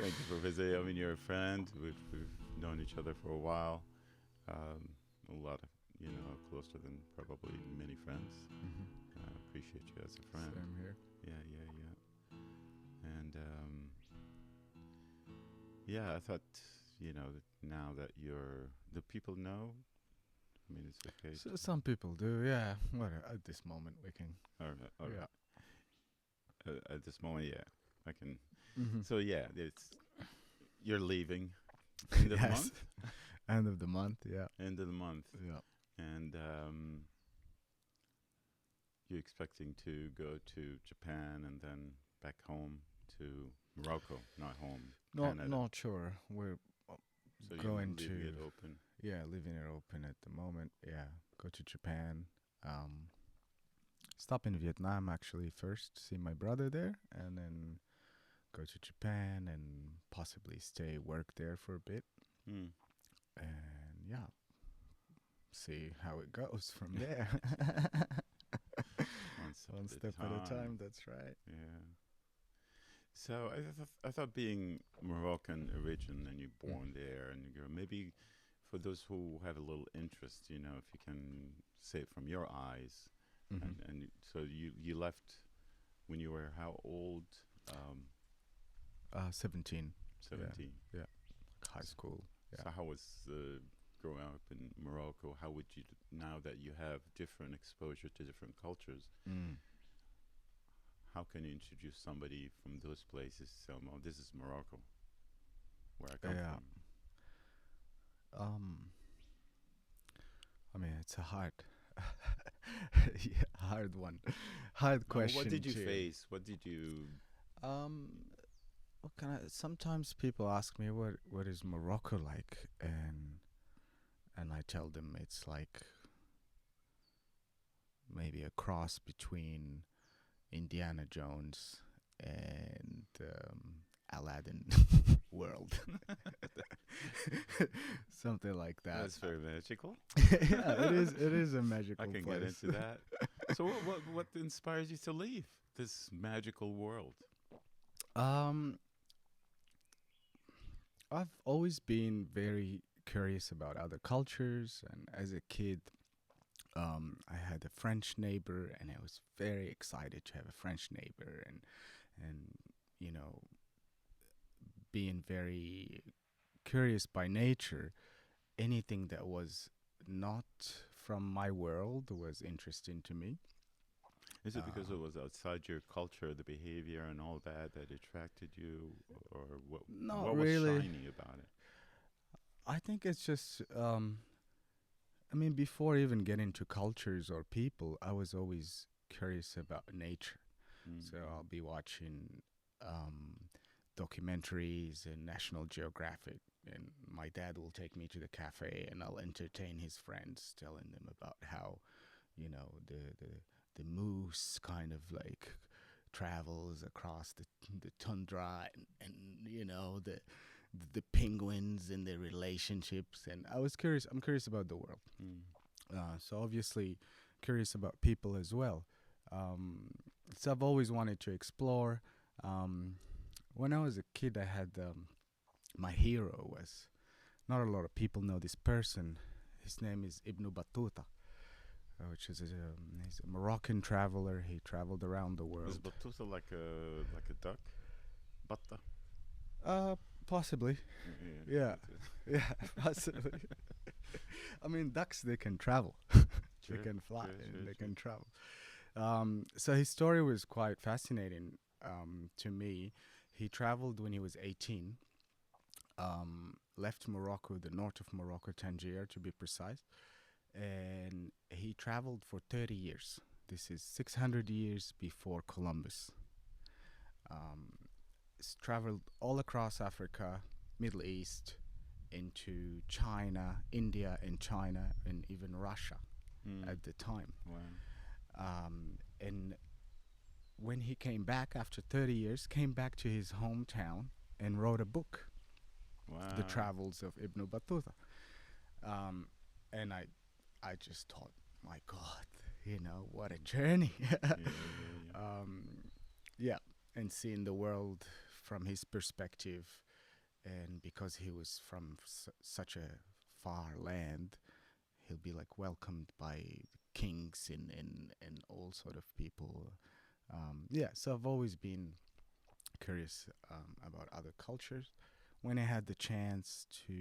Thank you for visiting. I mean, you're a friend. We've known each other for a while. Um, a lot of, closer than probably many friends. Hmm. Appreciate you as a friend. Same here. Yeah, yeah, yeah. And yeah, I thought, now that do people know? I mean, it's okay. So some people do, yeah. Well, at this moment we can, All right, all yeah. right. At this moment, yeah, I can. Hmm. So yeah, you're leaving end of the Yes. month. End of the month, yeah. End of the month, Yeah. and you're expecting to go to Japan and then back home to Morocco, not home, Canada. Not sure. We're So you're going leaving to, it open. yeah, leaving it open at the moment. Yeah, go to Japan. Um, Stop in Vietnam actually first, see my brother there, and then go to Japan and possibly stay work there for a bit. Hmm. And yeah, see how it goes from there. One step One at step a at a time. time. That's right. Yeah. So I thought being Moroccan origin and you're Mm. born there and you're maybe for those who have a little interest, if you can say it from your eyes, Hmm. and so you left when you were how old? 17. Yeah, 17. yeah. High S- school. Yeah. So how was growing up in Morocco? How would you now that you have different exposure to different cultures? Mm. How can you introduce somebody from those places? So, oh, this is Morocco, where I come Yeah. from. Um. I mean, it's a hard, yeah, hard one, hard No, what question did you too. face? What did you? Um. What can I? Sometimes people ask me what is Morocco like, and I tell them it's like maybe a cross between Indiana Jones and Aladdin world, something like that. That's very magical. Yeah, it is. It is a I magical can get place. into that. So, what inspires you to leave this magical world? um, I've always been very curious about other cultures, and as a kid, I had a French neighbor, and I was very excited to have a French neighbor, and you know, being very curious by nature, anything that was not from my world was interesting to me. Is it because Uh, it was outside your culture, the behavior and all that that attracted you, or what? Not What was really. shiny about it? I think it's just, I mean, before even getting to cultures or people, I was always curious about nature. So Mm-hmm. I'll be watching um, documentaries in National Geographic, and my dad will take me to the cafe, and I'll entertain his friends, telling them about how, the moose kind of like travels across the tundra, and the penguins and their relationships. And I'm curious about the world. Mm. So obviously curious about people as well. Um, so I've always wanted to explore. Um, when I was a kid, I had my hero was not a lot of people know this person. His name is Ibn Battuta, which is he's a Moroccan traveler. He traveled around the Was world. Batuta like a duck? Batta. Uh, Possibly, Yeah. yeah, yeah, possibly. I mean, ducks they can travel, they True. can fly, True. and True. they True. can travel. So his story was quite fascinating to me. He traveled when he was 18, left Morocco, the north of Morocco, Tangier to be precise, and he traveled for 30 years. This is 600 years before Columbus. Um, Traveled all across Africa, Middle East, into China, India, and China, and even Russia Mm. at the time. Wow. And when he came back after 30 years, came back to his hometown and wrote a book, The Wow. Travels of Ibn Battuta. Um, and I just thought, my God, what a journey. Yeah. Yeah. Yeah. um, yeah, and seeing the world from his perspective. and because he was from such a far land, he'll be like welcomed by kings and all sort of people. Yeah, so I've always been curious about other cultures. When I had the chance to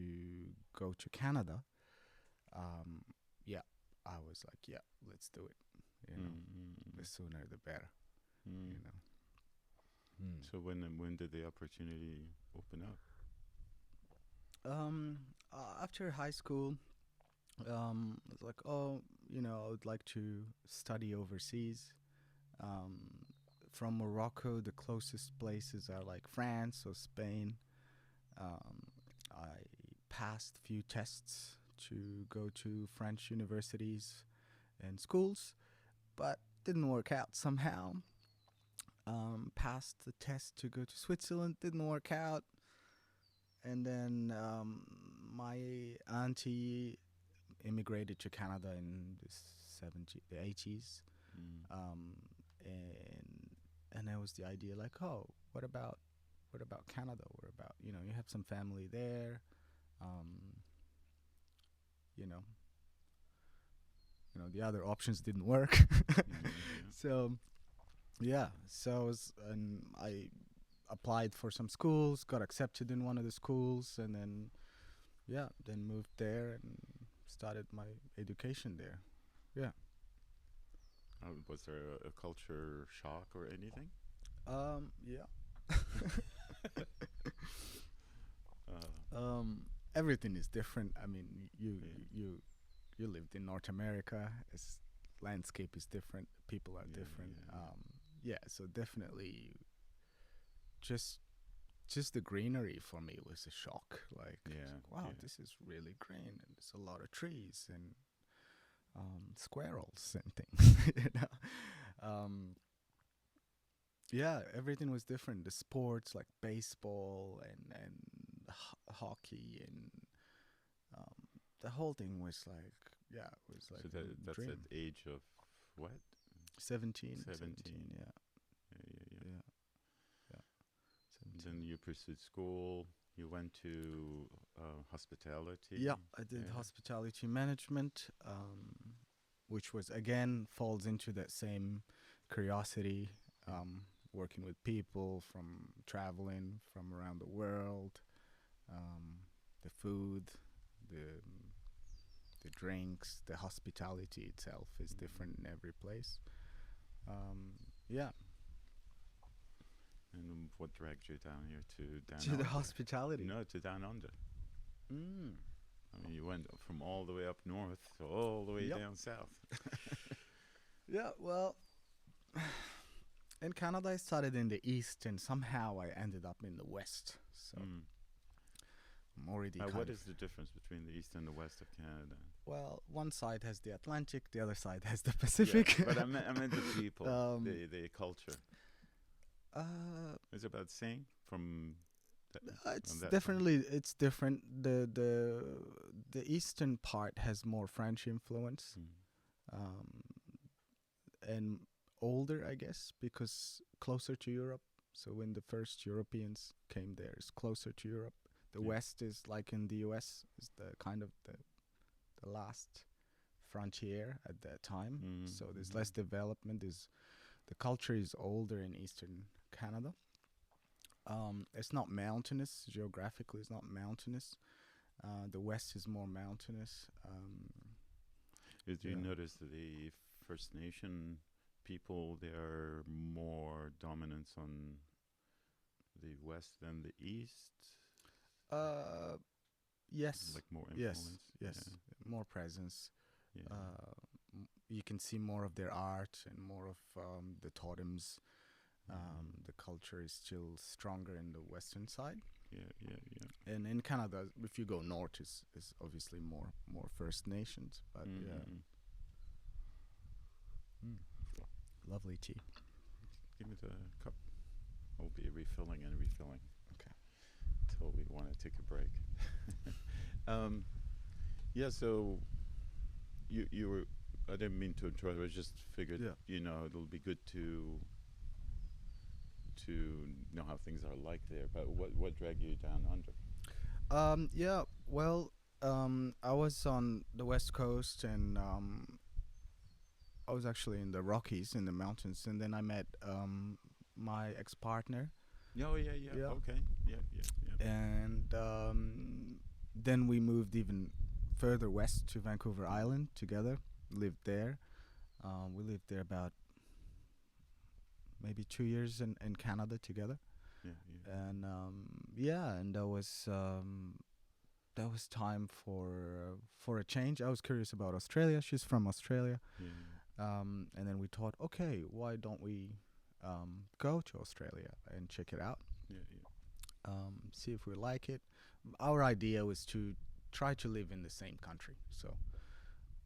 go to Canada, um, yeah, I was like, yeah, let's do it. You know, the sooner the better. You know. So when did the opportunity open up? After high school, I was like, oh, I would like to study overseas. Um, from Morocco, the closest places are like France or Spain. I passed few tests to go to French universities and schools, but didn't work out somehow. Passed the test to go to Switzerland, didn't work out. And then my auntie immigrated to Canada in the 80s. Um, and that was the idea, like, oh, what about Canada? What about, you have some family there, um, you know, the other options didn't work. So yeah, and I applied for some schools, got accepted in one of the schools, and then moved there and started my education there. Yeah. Was there a culture shock or anything? Yeah. Uh, Everything is different. I mean, you yeah. you you lived in North America. It's landscape is different. People are Yeah, different. yeah, Yeah. So definitely, just just the greenery for me was a shock. Like, yeah, it's like, wow, yeah. this is really green, and there's a lot of trees and squirrels and things. Yeah, everything was different. The sports like baseball and hockey and um, the whole thing was like, yeah, it was like So a that's at dream. age of what? 17, 17. yeah, Yeah, yeah, yeah. yeah, yeah, Then 17. you pursued school. You went to hospitality. Yeah, I did Yeah. hospitality management, which was again falls into that same curiosity, Yeah. working with people from traveling from around the world, the food, the the drinks, the hospitality itself is different in every place. Yeah, And what dragged you down here to down to the under? hospitality. No, to down under. Mm. I mean, you went from all the way up north to all the way Yep. down south. Yeah. Well, in Canada, I started in the east, and somehow I ended up in the west. So Mm. I'm already What kind of. is the difference between the east and the west of Canada? Well, one side has the Atlantic, the other side has the Pacific. Yeah, but I meant the people, Um, the culture. uh, Is it about the same from on it's that side? definitely it's different. The eastern part has more French influence, Mm. um, and older, I guess, because closer to Europe. So when the first Europeans came there, it's closer to Europe. The Yeah. West is like in the U.S. is the kind of the last frontier at that time. Mm. So there's less development. The culture is older in eastern Canada. It's not mountainous geographically. It's not mountainous. The West is more mountainous. Did you Yeah. notice the First Nation people? They are more dominance on the west than the east. Uh, yes, Like more yes, influence. yes. More presence. Yeah. You can see more of their art and more of the totems. Mhm. The culture is still stronger in the western side, Yeah. Yeah. Yeah. and in Canada, if you go north, is obviously more First Nations. But yeah, Mm-hmm. mm. Lovely tea. Give me the cup. I'll be refilling and refilling. Okay. Till we want to take a break. Yeah. So you were. I didn't mean to interrupt. I just figured. Yeah. It'll be good to know how things are like there. But what dragged you down under? Yeah. Well, I was on the west coast, and I was actually in the Rockies, in the mountains, and then I met my ex-partner. Oh yeah, yeah. Yeah. Okay. Yeah, yeah, yeah. And then we moved even further west to Vancouver Island together. Lived there. We lived there about maybe 2 years in Canada together. Yeah, yeah, And yeah, and that was time for a change. I was curious about Australia. She's from Australia. yeah, And then we thought, okay, why don't we go to Australia and check it out, yeah, yeah, see if we like it. Our idea was to try to live in the same country. So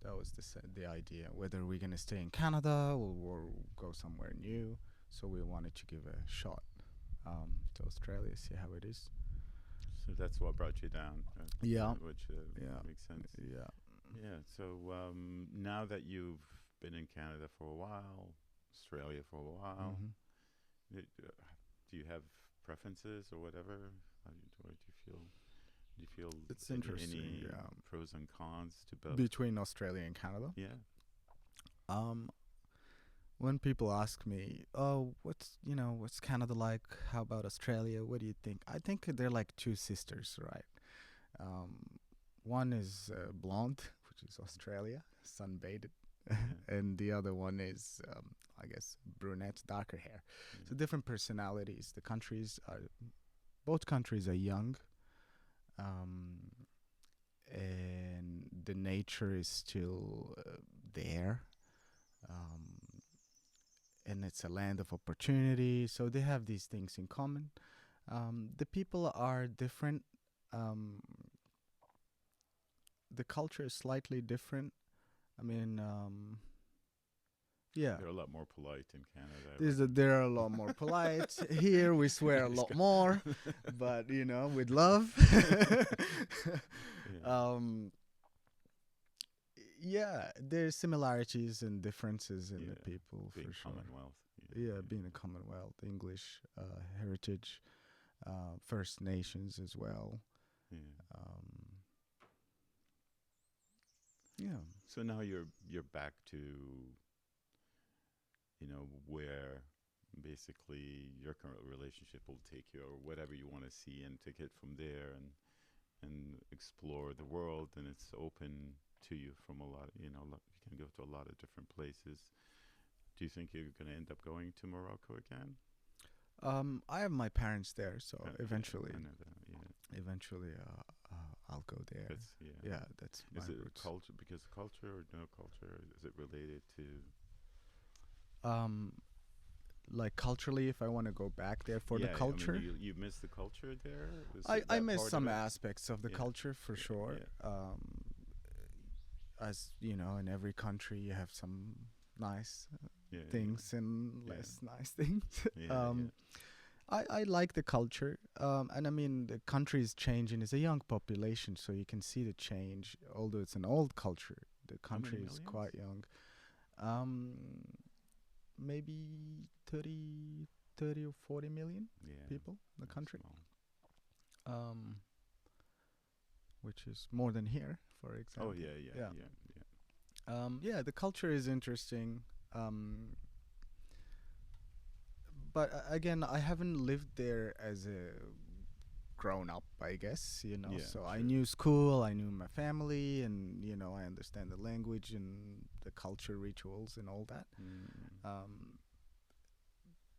that was the idea, whether we're going to stay in Canada or go somewhere new. So we wanted to give a shot to Australia, see how it is. so that's what brought you down. Yeah. Which Yeah. makes sense. Yeah. Yeah. So now that you've been in Canada for a while, Australia for a while, Hmm. do you have preferences or whatever? Or do you feel? Do you feel It's any interesting. Yeah. pros and cons to both? Between Australia and Canada. Yeah. Um, when people ask me, "Oh, what's Canada like? How about Australia? What do you think?" I think they're like two sisters, right? Um, one is blonde, which is Australia, sunbathed, Yeah. and the other one is, I guess, brunette, darker hair. Yeah. So different personalities. Both countries are young, um, and the nature is still there. Um, and it's a land of opportunity. So they have these things in common. The people are different. Um, the culture is slightly different. I mean, yeah, They're a lot more polite in Canada. I reckon. they're a lot more polite. Here we swear a This lot guy. more, but with love. Yeah. Yeah, there's similarities and differences in the Yeah. people Big for sure. Commonwealth. Yeah, being a Commonwealth, English heritage, First Nations as well. Yeah. Um, yeah. So now you're back to where basically your current relationship will take you or whatever you want to see and take it from there and explore the world and it's open to you from a lot you can go to a lot of different places. Do you think you're going to end up going to Morocco again? I have my parents there, so Yeah, eventually, I know that. Yeah, eventually, I'll go there. that's yeah. Yeah, that's my Is it roots. culture because of culture or no culture? Is it related to? Um, like culturally, if I want to go back there for the Yeah, culture, I mean, you miss the culture there. Is I that miss part some of it? aspects of the Yeah, culture for yeah, sure. yeah, As you know, in every country, you have some nice yeah, things and Yeah. less nice things. yeah, um, I like the culture, and I mean the country is changing. It's a young population, so you can see the change. Although it's an old culture, the How many country is millions? quite young. Um, maybe 30 or 40 million Yeah, people. The that's country, small. um, which is more than here, for example. Oh yeah, yeah, Yeah. yeah, yeah. Yeah, the culture is interesting. But again, I haven't lived there as a grown up, I guess, Yeah, So I sure. knew school, I knew my family, and, I understand the language and the culture, rituals, and all that. Mm.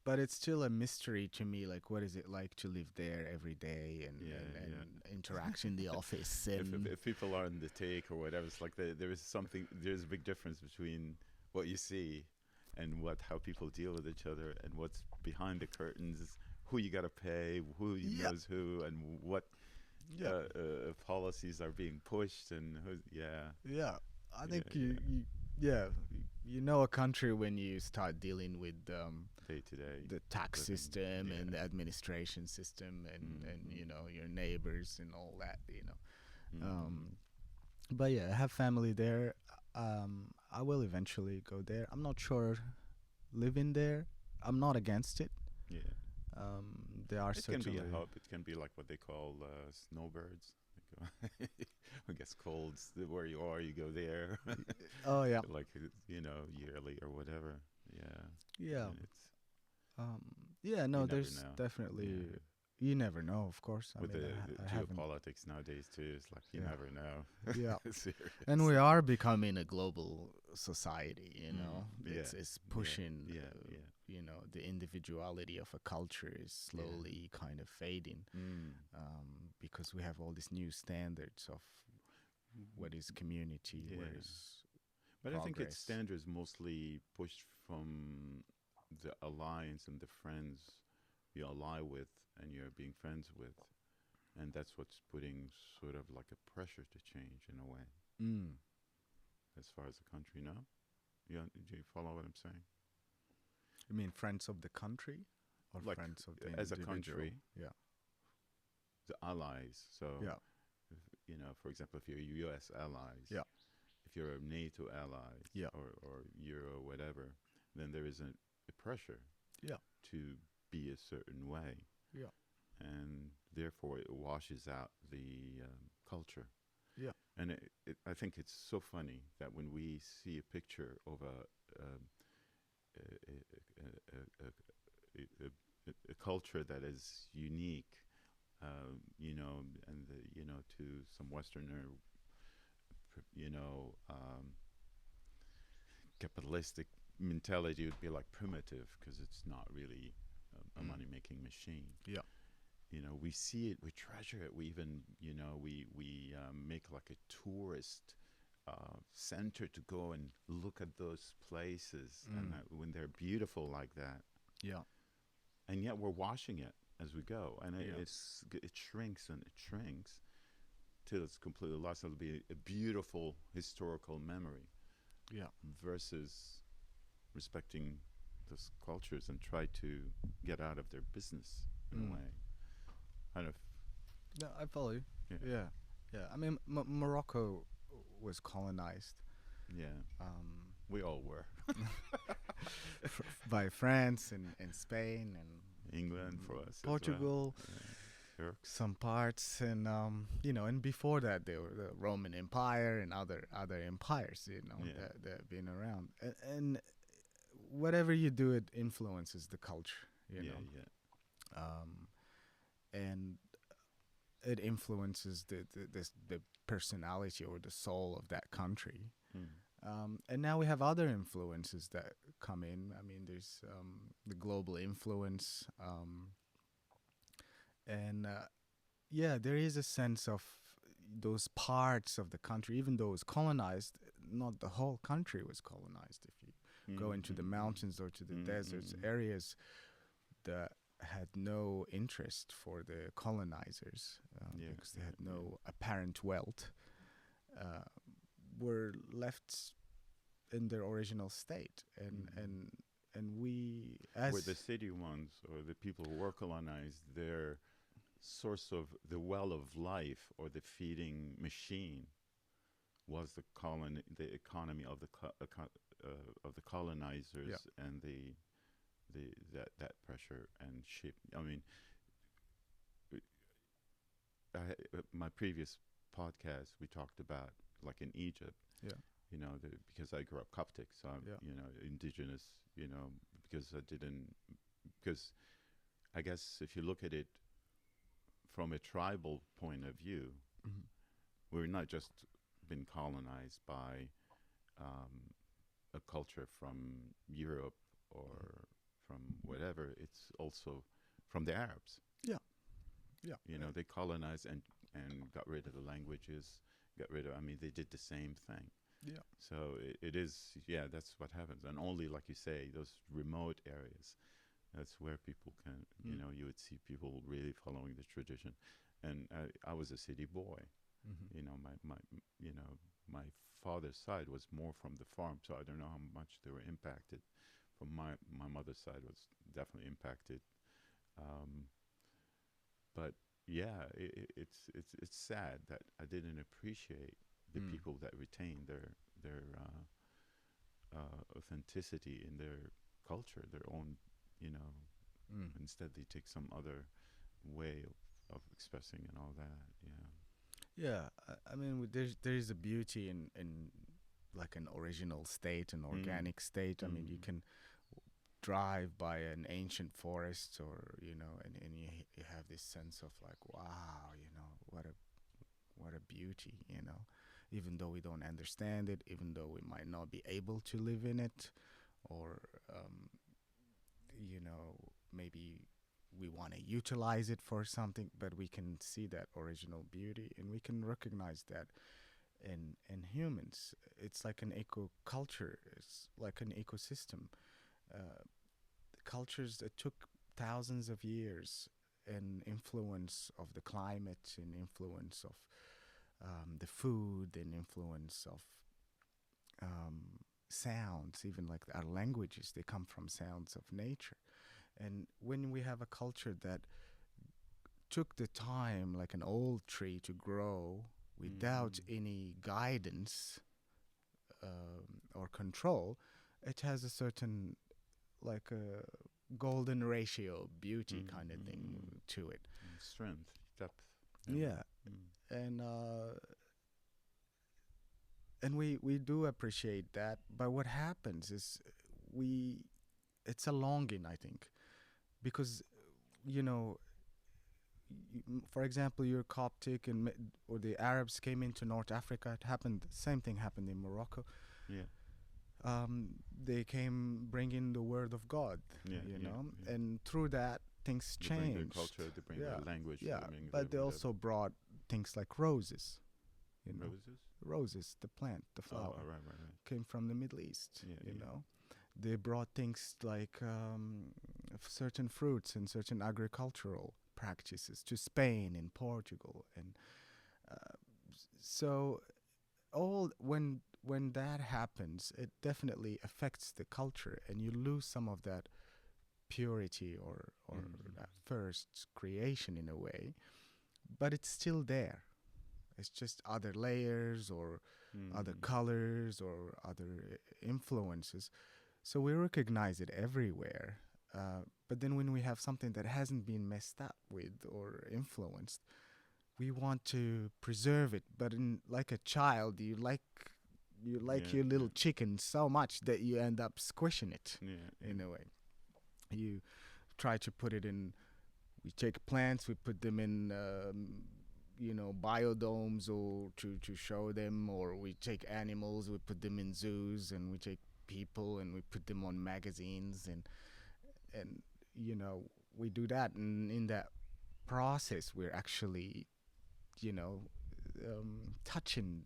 But it's still a mystery to me, like, what is it like to live there every day and, Yeah, and yeah. interact in the office? If, And if people are on the take or whatever, it's like there's a big difference between what you see and how people deal with each other and what's behind the curtains, who you got to pay, who Yeah. knows who, and what yeah, policies are being pushed, and yeah, I yeah, think yeah, yeah, you know a country when you start dealing with day to day. the tax living, system and the yeah. administration system and Mhm. your neighbors and all that. Mhm. But yeah, I have family there. I will eventually go there. I'm not sure living there. I'm not against it. Yeah, There are It can be a certainly. hub. It can be like what they call snowbirds. It gets cold where you are, you go there, Oh yeah, like yearly or whatever. Yeah, yeah. and it's Um, yeah, you no, never there's know. definitely. Yeah, You never know, of course. I with mean, the I haven't. geopolitics nowadays too, it's like you Yeah, never know. yeah. And Serious. we are becoming a global society. You Mm, know, yeah, it's yeah, pushing. yeah, yeah. The individuality of a culture is Yeah. slowly kind of fading, Mm. because we have all these new standards of what is community, what Yeah. is But I think it's progress. standards mostly pushed from the alliance and the friends you ally with and you're being friends with. And that's what's putting sort of like a pressure to change in a way, Mm. as far as the country, no? Do you follow what I'm saying? You mean friends of the country or Like, friends of the as a individual? country, Yeah, the allies. So, yeah, if, for example, if you're US allies, yeah, if you're a NATO ally yeah, or Euro, whatever, then there isn't a pressure yeah, to be a certain way. yeah, And therefore, it washes out the culture. yeah. And I think it's so funny that when we see a picture of a, a culture that is unique, and to some Westerner, capitalistic mentality, would be like primitive because it's not really a Mm. money making machine. Yeah. We see it, we treasure it, we even we make like a tourist center to go and look at those places, and Mm. when they're beautiful like that, Yeah. and yet we're washing it as we go, and Yeah. it shrinks and it shrinks till it's completely lost. It'll be a beautiful historical memory Yeah. versus respecting those cultures and try to get out of their business in a Mm. way. Kind of, No, I follow you. yeah, Yeah. Yeah. I mean, Morocco was colonized yeah. um, We all were. by France and Spain and England for us as well. Portugal, Yeah. Turks. some parts, and and before that there were the Roman Empire and other empires, Yeah, that have been around, and whatever you do, it influences the culture, yeah, yeah. um, and it influences the personality or the soul of that country. Mm. And now we have other influences that come in. I mean, there's the global influence, and yeah, there is a sense of those parts of the country, even though it was colonized. Not the whole country was colonized. If you Mm, go into the mm, mountains or to the mm, deserts, mm, areas that had no interest for the colonizers, yeah, because they yeah, had yeah. no apparent wealth, uh, were left in their original state, Mm. and we Where the as city ones or the people who were colonized, their source of the well of life or the feeding machine was the economy of of the yeah, colonizers, and that pressure and shape. I mean, my previous podcast we talked about like in Egypt, yeah, because I grew up Coptic, so I'm yeah, indigenous, because because I guess if you look at it from a tribal point of view, mhm, we're not just been colonized by um, a culture from Europe or from whatever. It's also from the Arabs. yeah, yeah, They colonized and got rid of the languages, got rid of. I mean, they did the same thing. yeah, So it is, yeah, that's what happens. And only, like you say, those remote areas, that's where people can, mm, you would see people really following the tradition. And I was a city boy. mhm, My father's side was more from the farm, so I don't know how much they were impacted. From my mother's side was definitely impacted. Um, but yeah, it's sad that I didn't appreciate the mm, people that retain their authenticity in their culture, their own, you know, Mm. Instead, they take some other way of expressing and all that. Yeah. Yeah, I mean, there's a beauty in like an original state, an Mm. organic state. I mean, you Mm. can drive by an ancient forest, or and you have this sense of like, wow, what a beauty, even though we don't understand it, even though we might not be able to live in it, or you know, maybe we want to utilize it for something, but we can see that original beauty and we can recognize that in humans. It's like an eco culture, it's like an ecosystem. Uh, Cultures that took thousands of years, and influence of the climate, and influence of the food, and influence of um, sounds, even like our languages, they come from sounds of nature. And when we have a culture that took the time, like an old tree, to grow without Mm. any guidance or control, it has a certain, like a golden ratio beauty Mm. kind of thing Mm. to it. And strength, depth. Yeah. Yeah, Mm. and we do appreciate that. But what happens is we it's a longing, I think, because you know for example, you're Coptic, and or the Arabs came into North Africa. It happened. Same thing happened in Morocco. Yeah. They came bringing the word of God, Yeah. Yeah. Yeah. and through that things They bring their changed. culture. They bring Yeah, their language. yeah. They bring their But they whatever. also brought things like roses. Roses. Roses, the plant, the Oh, flower, right, right, right. came from the Middle East. Yeah, yeah. They brought things like certain fruits and certain agricultural practices to Spain and Portugal, and uh, so all when that happens, it definitely affects the culture, and you lose some of that purity, or Mm. that first creation in a way, but it's still there. It's just other layers, or other Mm. colors, or other influences. So we recognize it everywhere. But then when we have something that hasn't been messed up with or influenced, we want to preserve it. But like a child, you like Yeah, your yeah, little chicken so much that you end up squishing it yeah, in yeah. a way. You try to put it in. We take plants, we put them in biodomes, or to show them, or we take animals, we put them in zoos, and we take people and we put them on magazines, and you know we do that, and in that process we're actually you know touching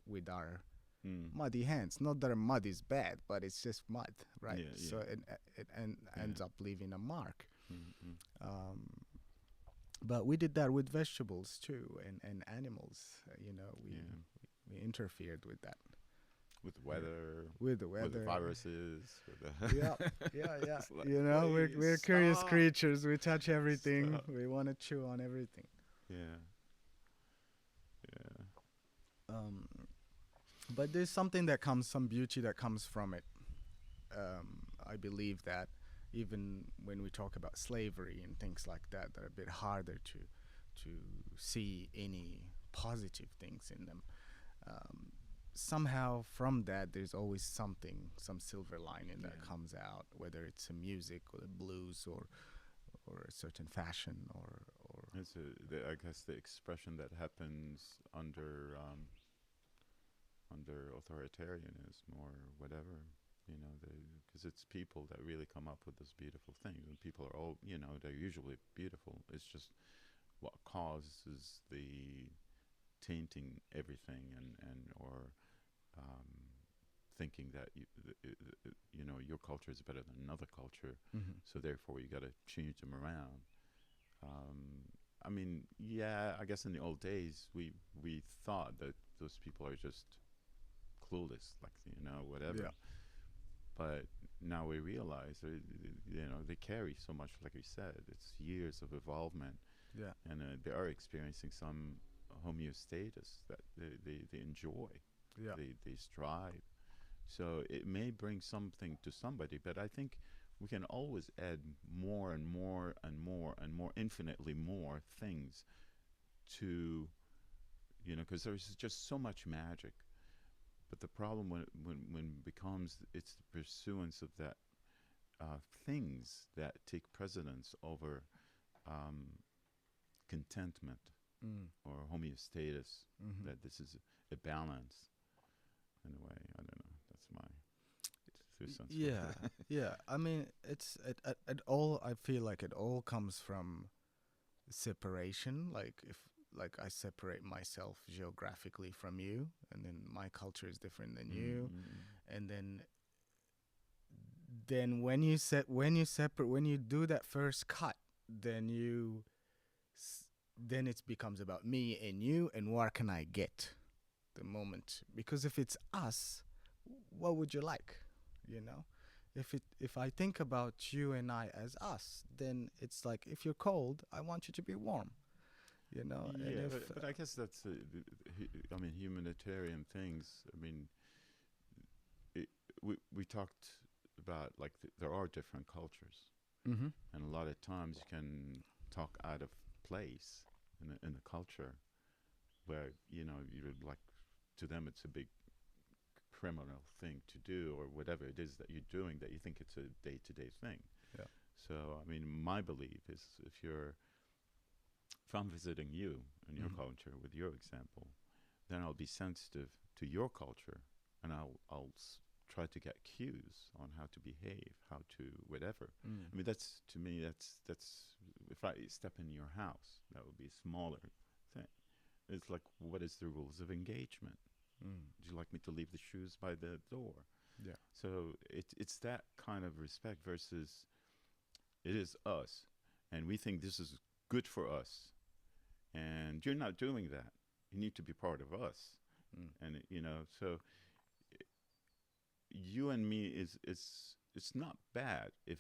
with our Mm. muddy hands. Not that mud is bad, but it's just mud, right? Yeah, So yeah, it ends yeah. up leaving a mark. Mm. Mm. um, but we did that with vegetables too, and animals. Yeah. We interfered with that. With the Yeah. weather, With the with the weather. viruses, with the Yeah, yeah, yeah. it's like, We're please curious stop, creatures. We touch everything. stop. We want to chew on everything. Yeah, yeah. Um, but there's something that comes, some beauty that comes from it. I believe that even when we talk about slavery and things like that, they're a bit harder to see any positive things in them. Um, Somehow from that, there's always something, some silver lining that Yeah. comes out, whether it's a music or the blues, or a certain fashion, or It's I guess the expression that happens under authoritarianism or whatever, because it's people that really come up with those beautiful things, and people are all, they're usually beautiful. It's just what causes the tainting everything, and or um, thinking that your culture is better than another culture, mm-hmm. so therefore you got to change them around. I mean, yeah, I guess in the old days we thought that those people are just clueless, like whatever. Yeah, But now we realize they carry so much, like you said, it's years of evolvement, yeah, and they are experiencing some homeostasis that they enjoy, yeah, they strive. So it may bring something to somebody, but I think we can always add more and more and more and more, infinitely more things to, because there's just so much magic. But the problem when it becomes it's the pursuance of that things that take precedence over um, contentment Mm. or homeostasis, Mm-hmm. that this is a balance in a way. I don't know. That's my 2 cents Yeah, worth. yeah. I mean, it all. I feel like it all comes from separation. Like if like I separate myself geographically from you, and then my culture is different than you, Mm-mm. and then when you do that first cut, then then it becomes about me and you and what can I get the moment, because if it's us, what would you like, you know? If I think about you and I as us, then it's like if you're cold, I want you to be warm, you know. And Yeah, if but I guess that's I mean, humanitarian things. I mean, it, we talked about like there are different cultures, mm-hmm. and a lot of times you can talk out of place in a culture where you're like, to them it's a big criminal thing to do, or whatever it is that you're doing, that you think it's a day-to-day thing. Yeah. So I mean, my belief is, if I'm visiting you and your Mm-hmm. culture with your example, then I'll be sensitive to your culture, and I'll try to get cues on how to behave, how to whatever. Mm. I mean, that's, to me, that's if I step in your house, that would be a smaller thing. It's like, what is the rules of engagement? Mm. Would you like me to leave the shoes by the door? Yeah. So it's that kind of respect versus it is us, and we think this is good for us, and you're not doing that. You need to be part of us, Mm. and so you and me is it's not bad if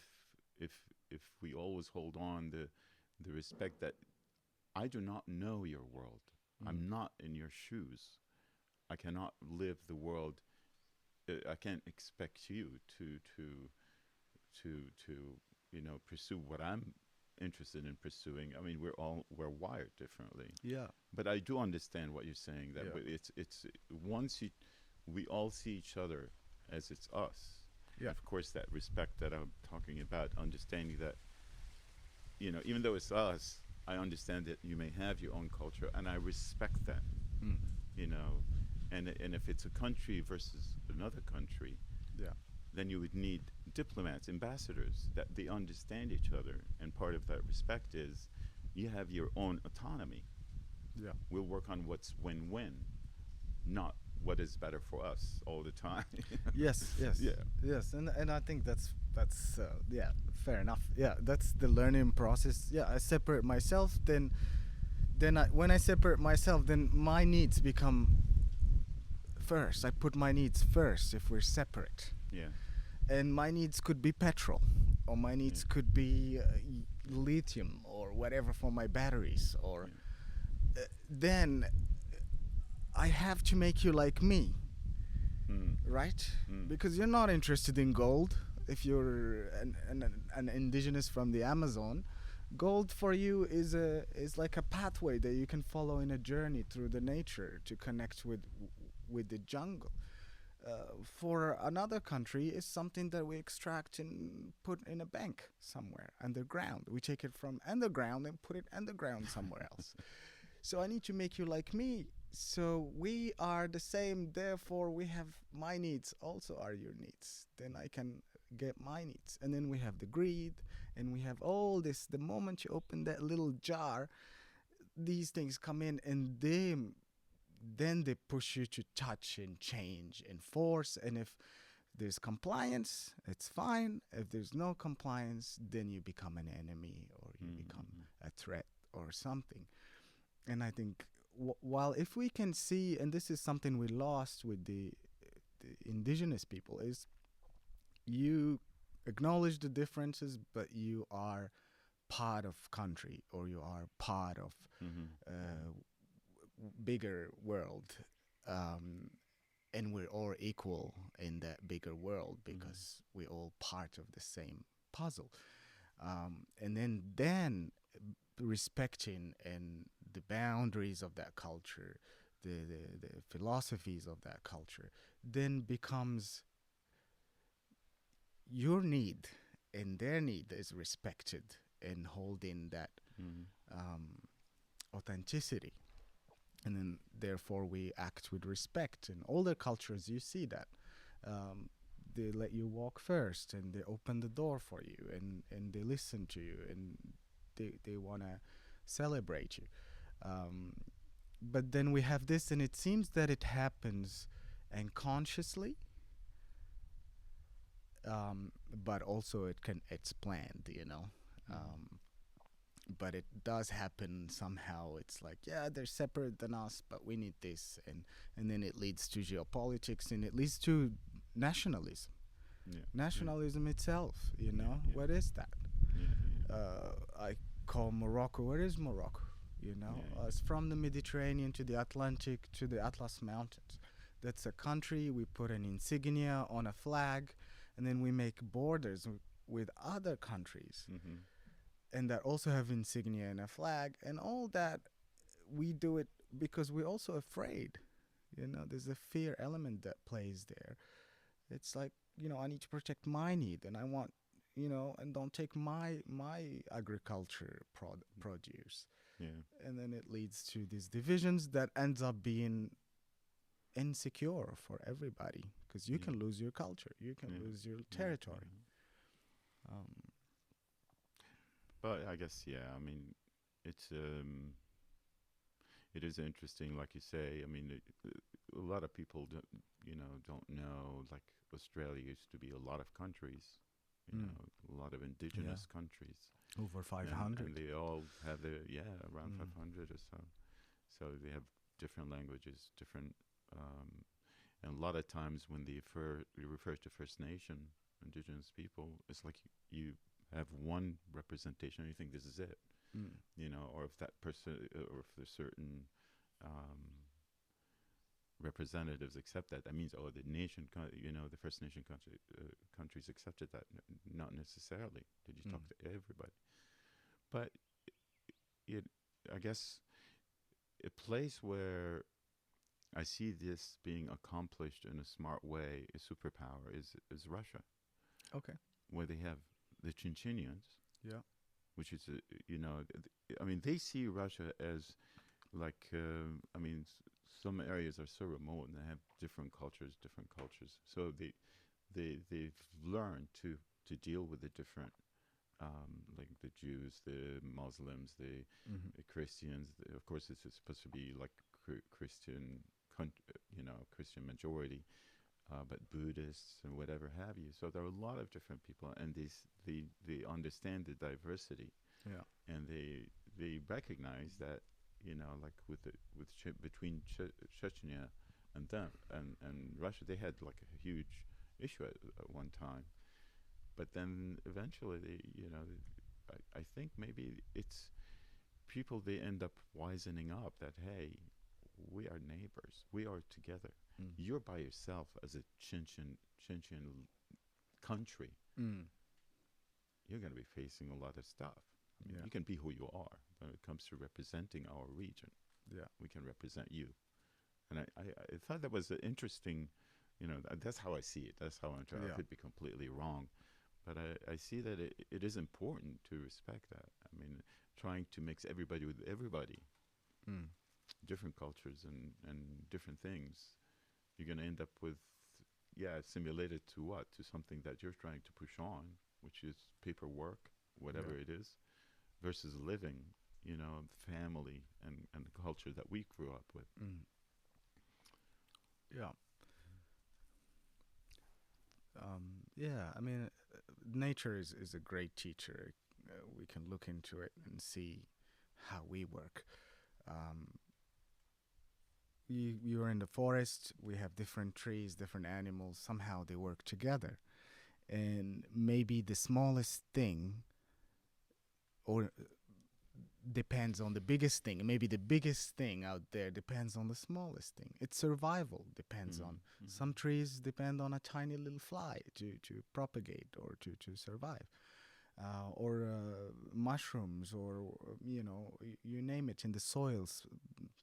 if we always hold on the respect that I do not know your world. Mm. I'm not in your shoes. I cannot live the world. I can't expect you to to pursue what I'm interested in pursuing. I mean, we're wired differently, Yeah. but I do understand what you're saying. That Yeah. it's once we all see each other as it's us. Yeah. Of course, that respect that I'm talking about, understanding that even though it's us, I understand that you may have your own culture, and I respect that. Mm. You know, and if it's a country versus another country, Yeah. then you would need diplomats, ambassadors, that they understand each other. And part of that respect is you have your own autonomy. Yeah. We'll work on what's win-win, not what is better for us all the time. Yes. Yes. Yeah. Yes. And I think that's yeah, fair enough. Yeah, that's the learning process. Yeah, I separate myself, then when I separate myself, then my needs become first. I put my needs first if we're separate. Yeah. And my needs could be petrol, or my needs Yeah. could be lithium or whatever for my batteries, or then I have to make you like me, Mm. right? Mm. Because you're not interested in gold. If you're an indigenous from the Amazon, gold for you is like a pathway that you can follow in a journey through the nature to connect with the jungle. For another country, is something that we extract and put in a bank somewhere underground. We take it from underground and put it underground somewhere else. So I need to make you like me. So we are the same. Therefore, we have my needs also are your needs. Then I can get my needs. And then we have the greed, and we have all this. The moment you open that little jar, these things come in, and then they push you to touch and change and force. And if there's compliance, it's fine. If there's no compliance, then you become an enemy, or you become a threat or something. And I think while if we can see, and this is something we lost with the indigenous people, is you acknowledge the differences, but you are part of country, or you are part of Mm-hmm. uh, bigger world, um, and we're all equal in that bigger world because we're all part of the same puzzle. And then respecting and the boundaries of that culture, the philosophies of that culture, then becomes your need and their need is respected and holding that Mm. um, authenticity. And then, therefore, we act with respect. In older cultures, you see that. Um, they let you walk first and they open the door for you and they listen to you and they want to celebrate you. Um, but then we have this, and it seems that it happens unconsciously, but also it's planned, you know. Um, but it does happen somehow. It's like, yeah, they're separate than us, but we need this, and then it leads to geopolitics and it leads to nationalism. Yeah. Nationalism itself, you know, Yeah. what is that? Yeah. Yeah. I call Morocco. Where is Morocco? You know, Yeah. it's from the Mediterranean to the Atlantic to the Atlas Mountains. That's a country. We put an insignia on a flag, and then we make borders with other countries, Mm-hmm. and that also have insignia and a flag, and all that. We do it because we're also afraid. You know, there's a fear element that plays there. It's like, you know, I need to protect my need, and I want, you know, and don't take my agriculture produce. Yeah. And then it leads to these divisions that ends up being insecure for everybody because you Yeah. can lose your culture, you can Yeah. lose your Yeah. territory. Yeah. Um, But I guess, yeah. I mean, it's it is interesting, like you say. I mean, a lot of people don't know. Like Australia used to be a lot of countries. You Mm. know, a lot of indigenous countries, Over and 500. they all have their around Mm. 500 or so. So they have different languages, different, and a lot of times when you refer to First Nation indigenous people, it's like you have one representation and you think this is it, Mm. or if that person, or if there's certain um, representatives accept that, that means, oh, the the First Nation countries accepted that. Not necessarily. Did you talk Mm. to everybody? But it, I guess, a place where I see this being accomplished in a smart way, a superpower, is Russia, Okay. where they have the Chinchinians, Yeah. which is I mean, they see Russia as like I mean, some areas are so remote and they have different cultures. So they've learned to deal with the different like the Jews, the Muslims, Mm-hmm. the Christians. Of course, this is supposed to be like Christian, Christian majority, but Buddhists and whatever have you. So there are a lot of different people, and they understand the diversity, Yeah. and they recognize that, like between Chechnya and them and Russia, they had like a huge issue at one time. But then eventually, I think maybe it's people, they end up wisening up that, hey, we are neighbors. We are together. Mm. You're by yourself as a Chechen country. Mm. You're going to be facing a lot of stuff. I mean, Yeah. you can be who you are. When it comes to representing our region, Yeah. we can represent you. And I thought that was an interesting, that's how I see it. That's how I'm trying. I Yeah. could be completely wrong. But I see that it is important to respect that. I mean, trying to mix everybody with everybody, Mm. different cultures and different things, you're going to end up with, simulated to what? To something that you're trying to push on, which is paperwork, whatever Yeah. it is, versus living, family and the culture that we grew up with. Mm. Yeah. Yeah. I mean, nature is a great teacher. We can look into it and see how we work. Um, you're in the forest. We have different trees, different animals. Somehow they work together, and maybe the smallest thing, or depends on the biggest thing. Maybe the biggest thing out there depends on the smallest thing. Its survival depends on Mm-hmm. some trees depend on a tiny little fly to propagate or to survive. or mushrooms, or you name it, in the soils,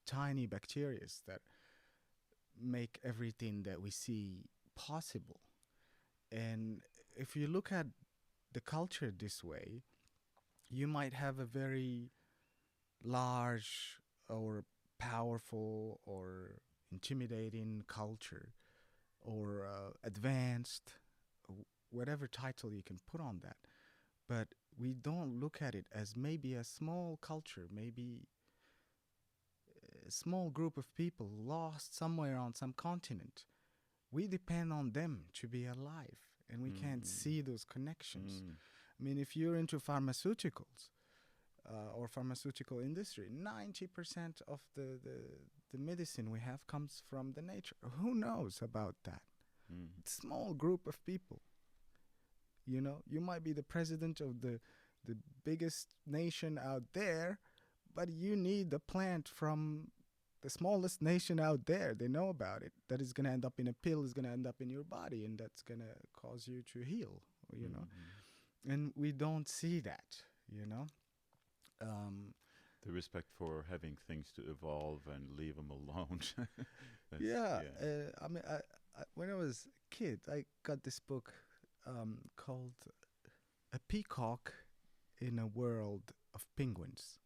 tiny bacteria that make everything that we see possible. And if you look at the culture this way, you might have a very large or powerful or intimidating culture, or advanced, whatever title you can put on that. But we don't look at it as maybe a small culture, maybe a small group of people lost somewhere on some continent. We depend on them to be alive, and we can't see those connections. I mean, if you're into pharmaceuticals, or pharmaceutical industry, 90% of the medicine we have comes from the nature. Who knows about that? Small group of people. You might be the president of the biggest nation out there, but you need the plant from the smallest nation out there. They know about it. That is going to end up in a pill, is going to end up in your body, and that's going to cause you to heal. And we don't see that, you know. The respect for having things to evolve and leave them alone. Yeah, I mean, when I was a kid, I got this book called "A Peacock in a World of Penguins."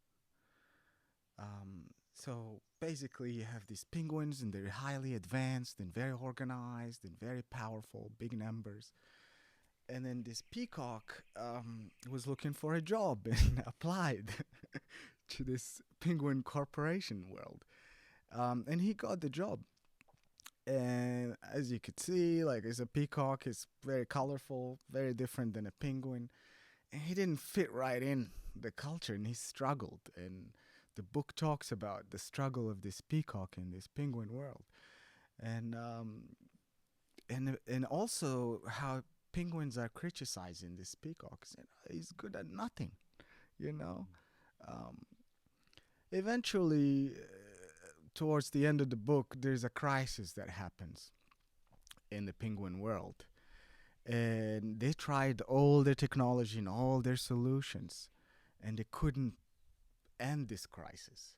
So basically, you have these penguins, and they're highly advanced and very organized and very powerful, big numbers. And then this peacock was looking for a job and applied to this penguin corporation world. And he got the job. And as you could see, like, as a peacock, it's very colorful, very different than a penguin. And he didn't fit right in the culture, and he struggled. And the book talks about the struggle of this peacock in this penguin world. And and also how penguins are criticizing this peacock. He's good at nothing, you know. Eventually, towards the end of the book, there's a crisis that happens in the penguin world. And they tried all their technology and all their solutions, and they couldn't end this crisis.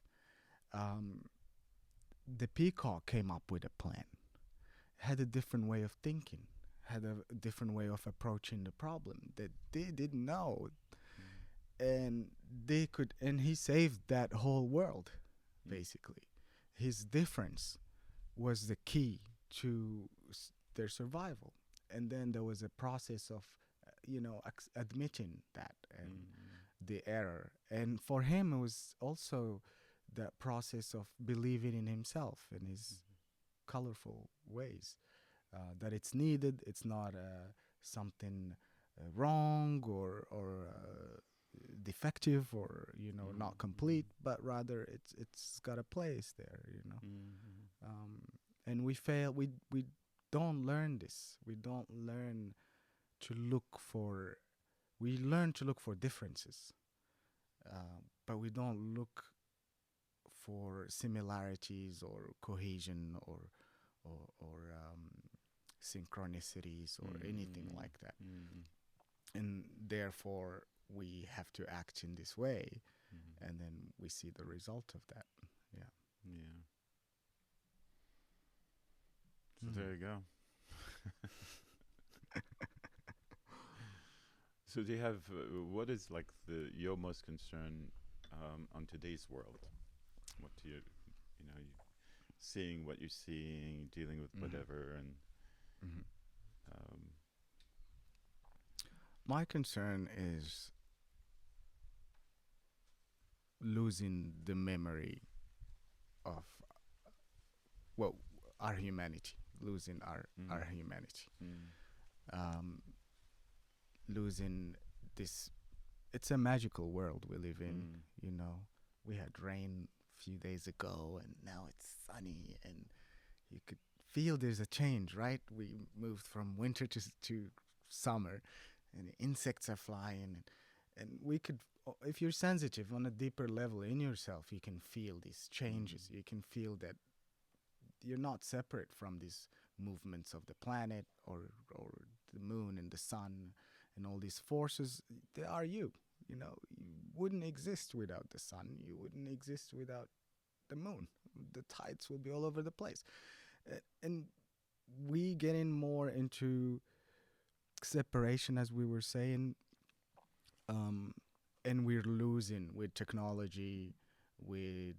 The peacock came up with a plan, had a different way of thinking, had a different way of approaching the problem that they didn't know. And he saved that whole world, basically. His difference was the key to their survival. And then there was a process of, admitting that and the error. And for him, it was also that process of believing in himself and his colorful ways. That it's needed. It's not something wrong or defective or not complete, but rather it's got a place there. And we fail. We don't learn this. We don't learn to look for. We learn to look for differences, but we don't look for similarities or cohesion or synchronicities or anything like that. And therefore, we have to act in this way, and then we see the result of that. Yeah. So there you go. So do you have, what is like your most concern on today's world? What do you seeing what you're seeing, dealing with whatever, and my concern is losing the memory of our humanity, losing our humanity, losing this. It's a magical world we live in. We had rain a few days ago, and now it's sunny, and you could feel there's a change, right? We moved from winter to summer, and the insects are flying, and we could, if you're sensitive on a deeper level in yourself, you can feel these changes. You can feel that you're not separate from these movements of the planet or the moon and the sun and all these forces, they are you. You know, you wouldn't exist without the sun. You wouldn't exist without the moon. The tides will be all over the place. And we getting more into separation, as we were saying, um, and we're losing with technology, with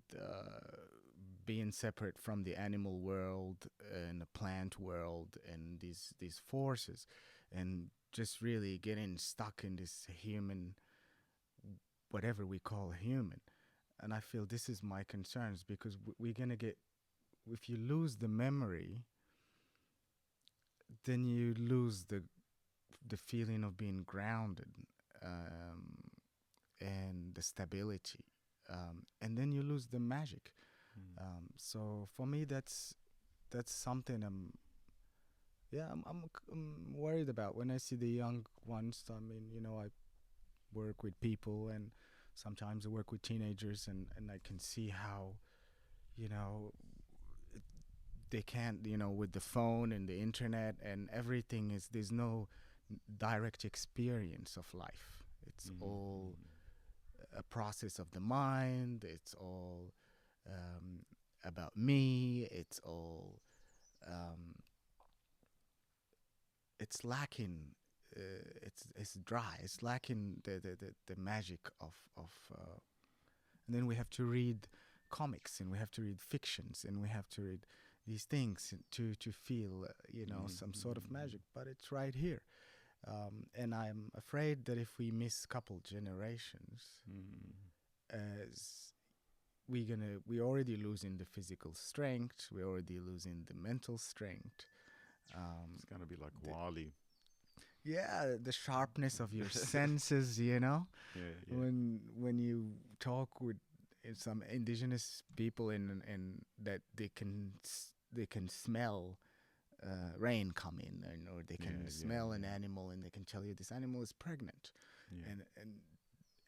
being separate from the animal world and the plant world, and these forces, and just really getting stuck in this human, whatever we call human. And I feel this is my concerns, because we're gonna get, if you lose the memory, then you lose the feeling of being grounded, um, and the stability, and then you lose the magic. So for me, that's something I'm worried about when I see the young ones. I mean, you know, I work with people, and sometimes I work with teenagers, and I can see how, you know, they can't, you know, with the phone and the internet and everything, is there's no direct experience of life. It's all a process of the mind. It's all about me. It's all it's lacking. It's dry. It's lacking the magic of. And then we have to read comics, and we have to read fictions, and we have to read these things to feel, you know, some sort of magic. But it's right here. And I'm afraid that if we miss a couple generations, as we already losing the physical strength, we're already losing the mental strength. It's gonna be like Wally. Yeah, the sharpness of your senses, you know. Yeah, yeah. When you talk with some indigenous people, in that they can smell rain coming, or they can smell an animal, and they can tell you this animal is pregnant,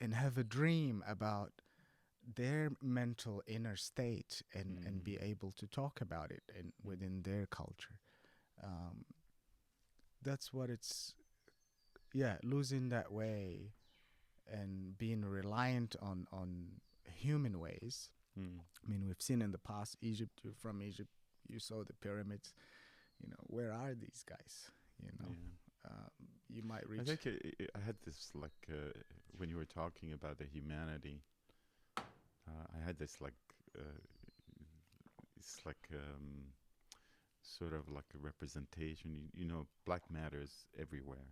and have a dream about their mental inner state, and be able to talk about it within their culture. That's what it's, losing that way, and being reliant on human ways. I mean, we've seen in the past, Egypt, you're from Egypt, you saw the pyramids. You know, where are these guys? You know, you might reach. I think I had this when you were talking about the humanity. I had this it's like sort of like a representation. You know, black matter is everywhere.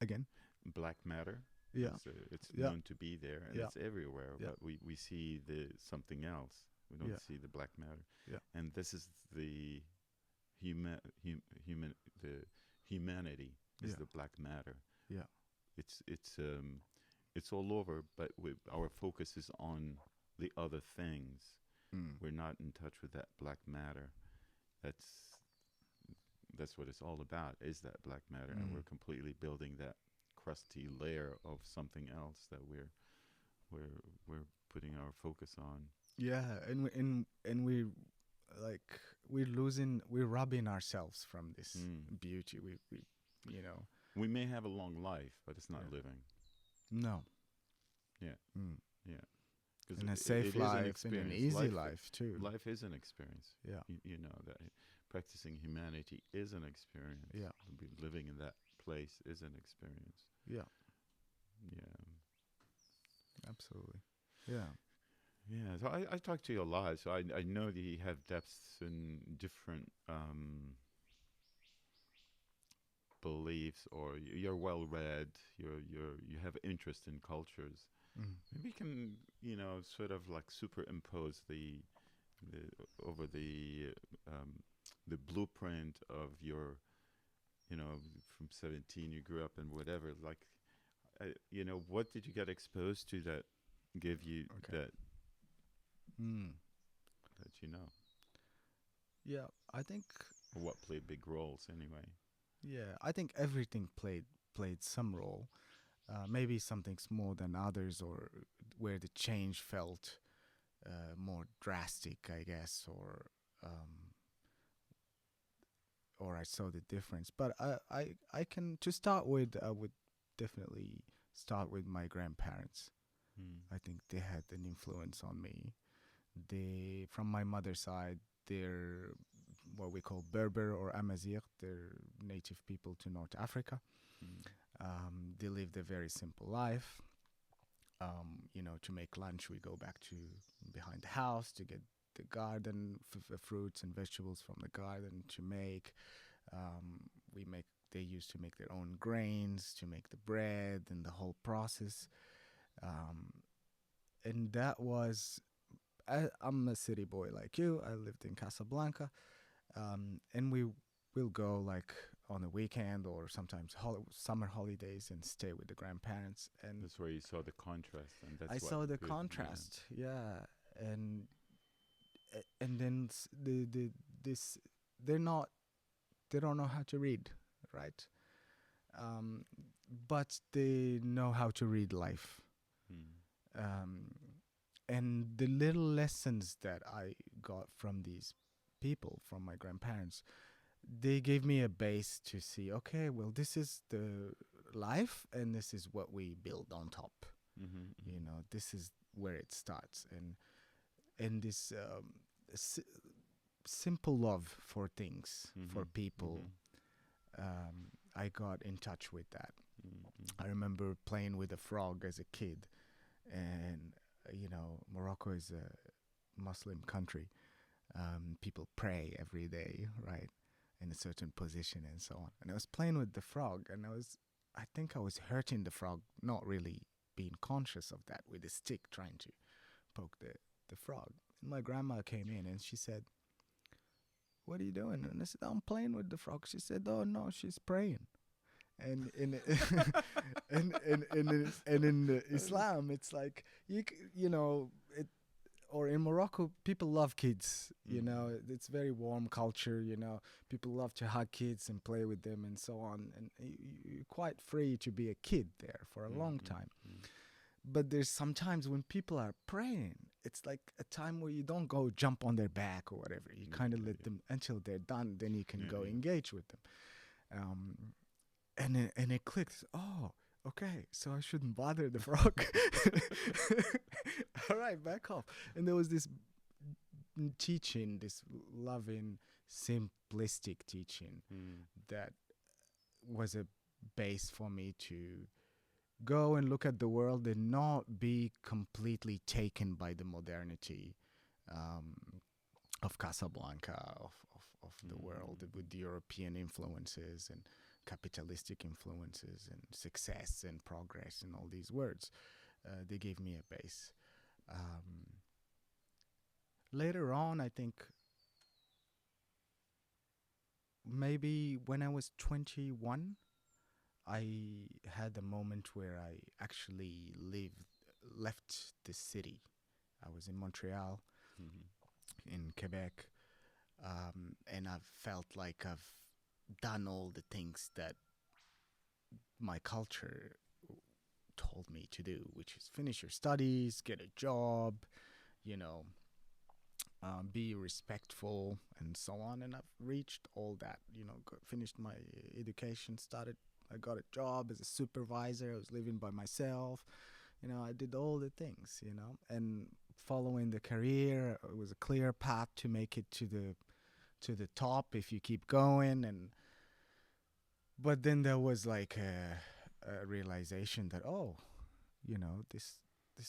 Again, Black matter. yeah, It's known to be there, and yeah, it's everywhere. yeah, But we see the something else. We don't see the black matter. yeah, And this is the the humanity is the black matter. yeah, It's all over, but our focus is on the other things. We're not in touch with that black matter. That's what it's all about, is that black matter, and we're completely building that crusty layer of something else that we're putting our focus on. yeah, and we like we're robbing ourselves from this beauty. We you know. We may have a long life, but it's not living. No. Yeah. Yeah. And a safe life, and an easy life too. Life is an experience. Yeah. You know that practicing humanity is an experience. Yeah. Living in that place is an experience. Yeah. Yeah. Absolutely. Yeah. Yeah. So I talk to you a lot. So I know that you have depths in different beliefs, or you're well read. You have interest in cultures. Maybe you can, you know, sort of like superimpose the over the blueprint of your, you know, from 17 you grew up and whatever. Like, you know, what did you get exposed to that give you that you know? Yeah, I think. Or what played big roles anyway? Yeah, I think everything played some role. Maybe something's more than others, or where the change felt more drastic, I guess, or or I saw the difference. But I can, to start with, I would definitely start with my grandparents. Mm. I think they had an influence on me. They, from my mother's side, they're what we call Berber or Amazigh. They're native people to North Africa. Mm. They lived a very simple life. To make lunch, we go back to behind the house to get the garden fruits and vegetables from the garden to make. We make. They used to make their own grains to make the bread and the whole process. Um, and that was. I'm a city boy like you. I lived in Casablanca, and we will go like on a weekend or sometimes summer holidays and stay with the grandparents. And That's where you saw the contrast, and that's I what saw the good. contrast, yeah, and and then the this they're not they don't know how to read, right? Um, but they know how to read life. Yeah. Mm. Um, and the little lessons that I got from these people, from my grandparents, they gave me a base to see. Okay, well, this is the life, and this is what we build on top. Mm-hmm, You mm-hmm. know, this is where it starts, and this s- simple love for things, for Mm-hmm. people. Mm-hmm. I got in touch with that. Mm-hmm. I remember playing with a frog as a kid, and Morocco is a Muslim country. People pray every day, right, in a certain position and so on. And I was playing with the frog, and I think I was hurting the frog, not really being conscious of that, with a stick trying to poke the frog. And my grandma came in and she said, "What are you doing?" And I said, "I'm playing with the frog." She said, "Oh no, she's praying." And in and in Islam, it's like it, or in Morocco, people love kids. Mm-hmm. It's very warm culture. People love to hug kids and play with them and so on. And you're quite free to be a kid there for a long Mm-hmm. time. But there's sometimes when people are praying, it's like a time where you don't go jump on their back or whatever. You Yeah, kind of yeah, let them until they're done. Then you can yeah, go yeah. engage with them. Um, and it clicked. Oh, okay. So I shouldn't bother the frog. All right, back off. And there was this teaching, this loving, simplistic teaching Mm. that was a base for me to go and look at the world and not be completely taken by the modernity um, of Casablanca, of the world, Mm. with the European influences and capitalistic influences and success and progress and all these words. They gave me a base. Um, Later on, I think maybe when I was 21, I had a moment where I actually left the city. I was in Montreal, Mhm. in Quebec, and I've felt like I've done all the things that my culture told me to do, which is finish your studies, get a job, you know, be respectful, and so on. And I've reached all that, finished my education, I got a job as a supervisor. I was living by myself. I did all the things, and following the career, it was a clear path to make it to the top if you keep going. And but then there was like a realization that, oh, this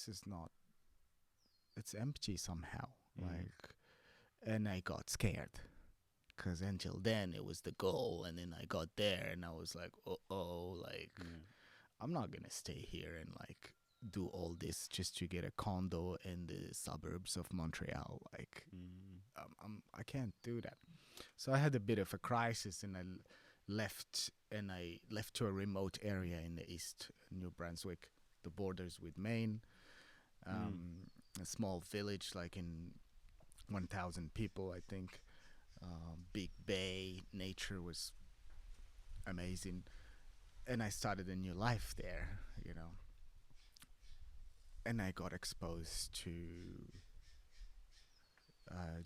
is not, it's empty somehow, Mm. like. And I got scared because until then it was the goal, and then I got there and I was like, oh, like, Yeah. I'm not gonna stay here and like do all this just to get a condo in the suburbs of Montreal. Like, Mm. I can't do that. So I had a bit of a crisis, and I left to a remote area in the east, New Brunswick, the borders with Maine, Mm. a small village like in 1,000 people, I think. Big bay, nature was amazing, and I started a new life there, and I got exposed to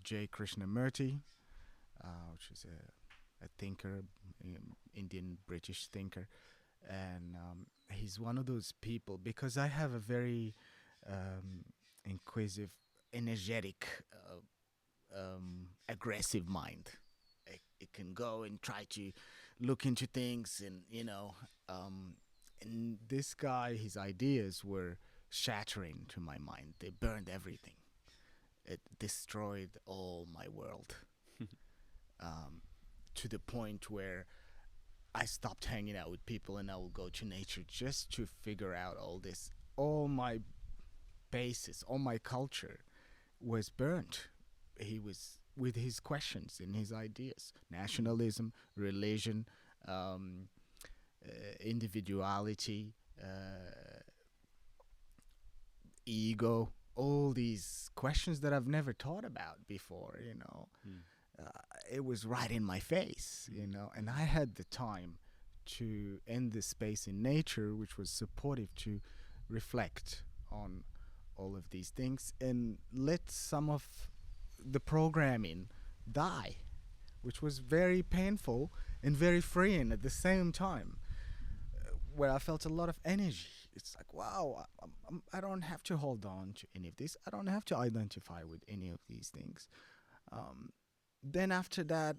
J. Krishnamurti, which is a thinker, Indian British thinker, and he's one of those people because I have a very inquisitive, energetic, aggressive mind. It can go and try to look into things, and and this guy, his ideas were shattering to my mind. They burned everything. It destroyed all my world, to the point where I stopped hanging out with people and I will go to nature just to figure out all this. All my basis, all my culture was burnt. He was with his questions and his ideas: nationalism, religion, um, individuality, ego, all these questions that I've never thought about before, Mm. it was right in my face, and I had the time to end the space in nature, which was supportive to reflect on all of these things and let some of the programming die, which was very painful and very freeing at the same time, where I felt a lot of energy. It's like, wow, I don't have to hold on to any of this. I don't have to identify with any of these things. Um, then after that,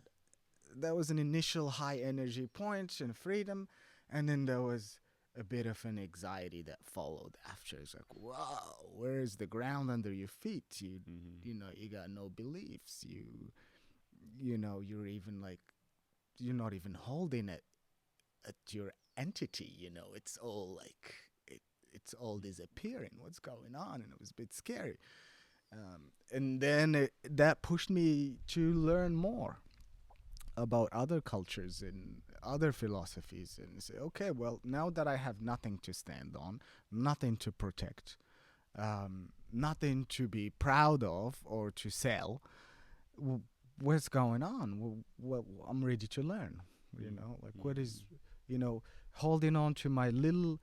there was an initial high energy point and freedom, and then there was a bit of an anxiety that followed after. It's like, wow, where is the ground under your feet? You got no beliefs. You're even like, you're not even holding it at your entity. It's all like it's all disappearing. What's going on? And it was a bit scary. And then that pushed me to learn more about other cultures and other philosophies, and say, okay, well, now that I have nothing to stand on, nothing to protect, nothing to be proud of or to sell, what's going on? I'm ready to learn. What is, holding on to my little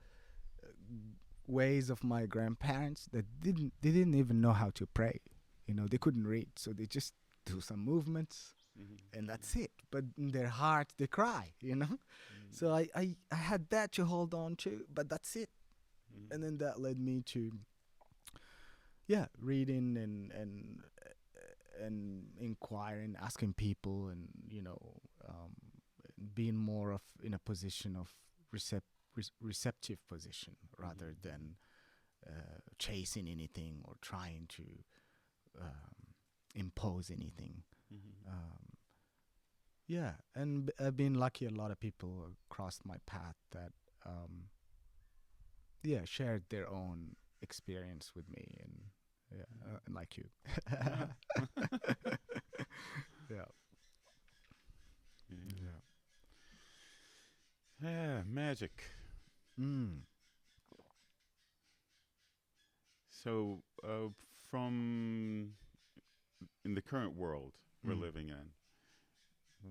ways of my grandparents that they didn't even know how to pray. They couldn't read, so they just do some movements and that's it. But in their heart, they cry. So I had that to hold on to, but that's it. And then that led me to, reading and inquiring, asking people, and being more of in a position of receptive position rather than chasing anything or trying to impose anything. And I've been lucky. A lot of people crossed my path that shared their own experience with me, and like you. Yeah. Yeah. Yeah, magic. Mm. So, from in the current world we're Mm. living in,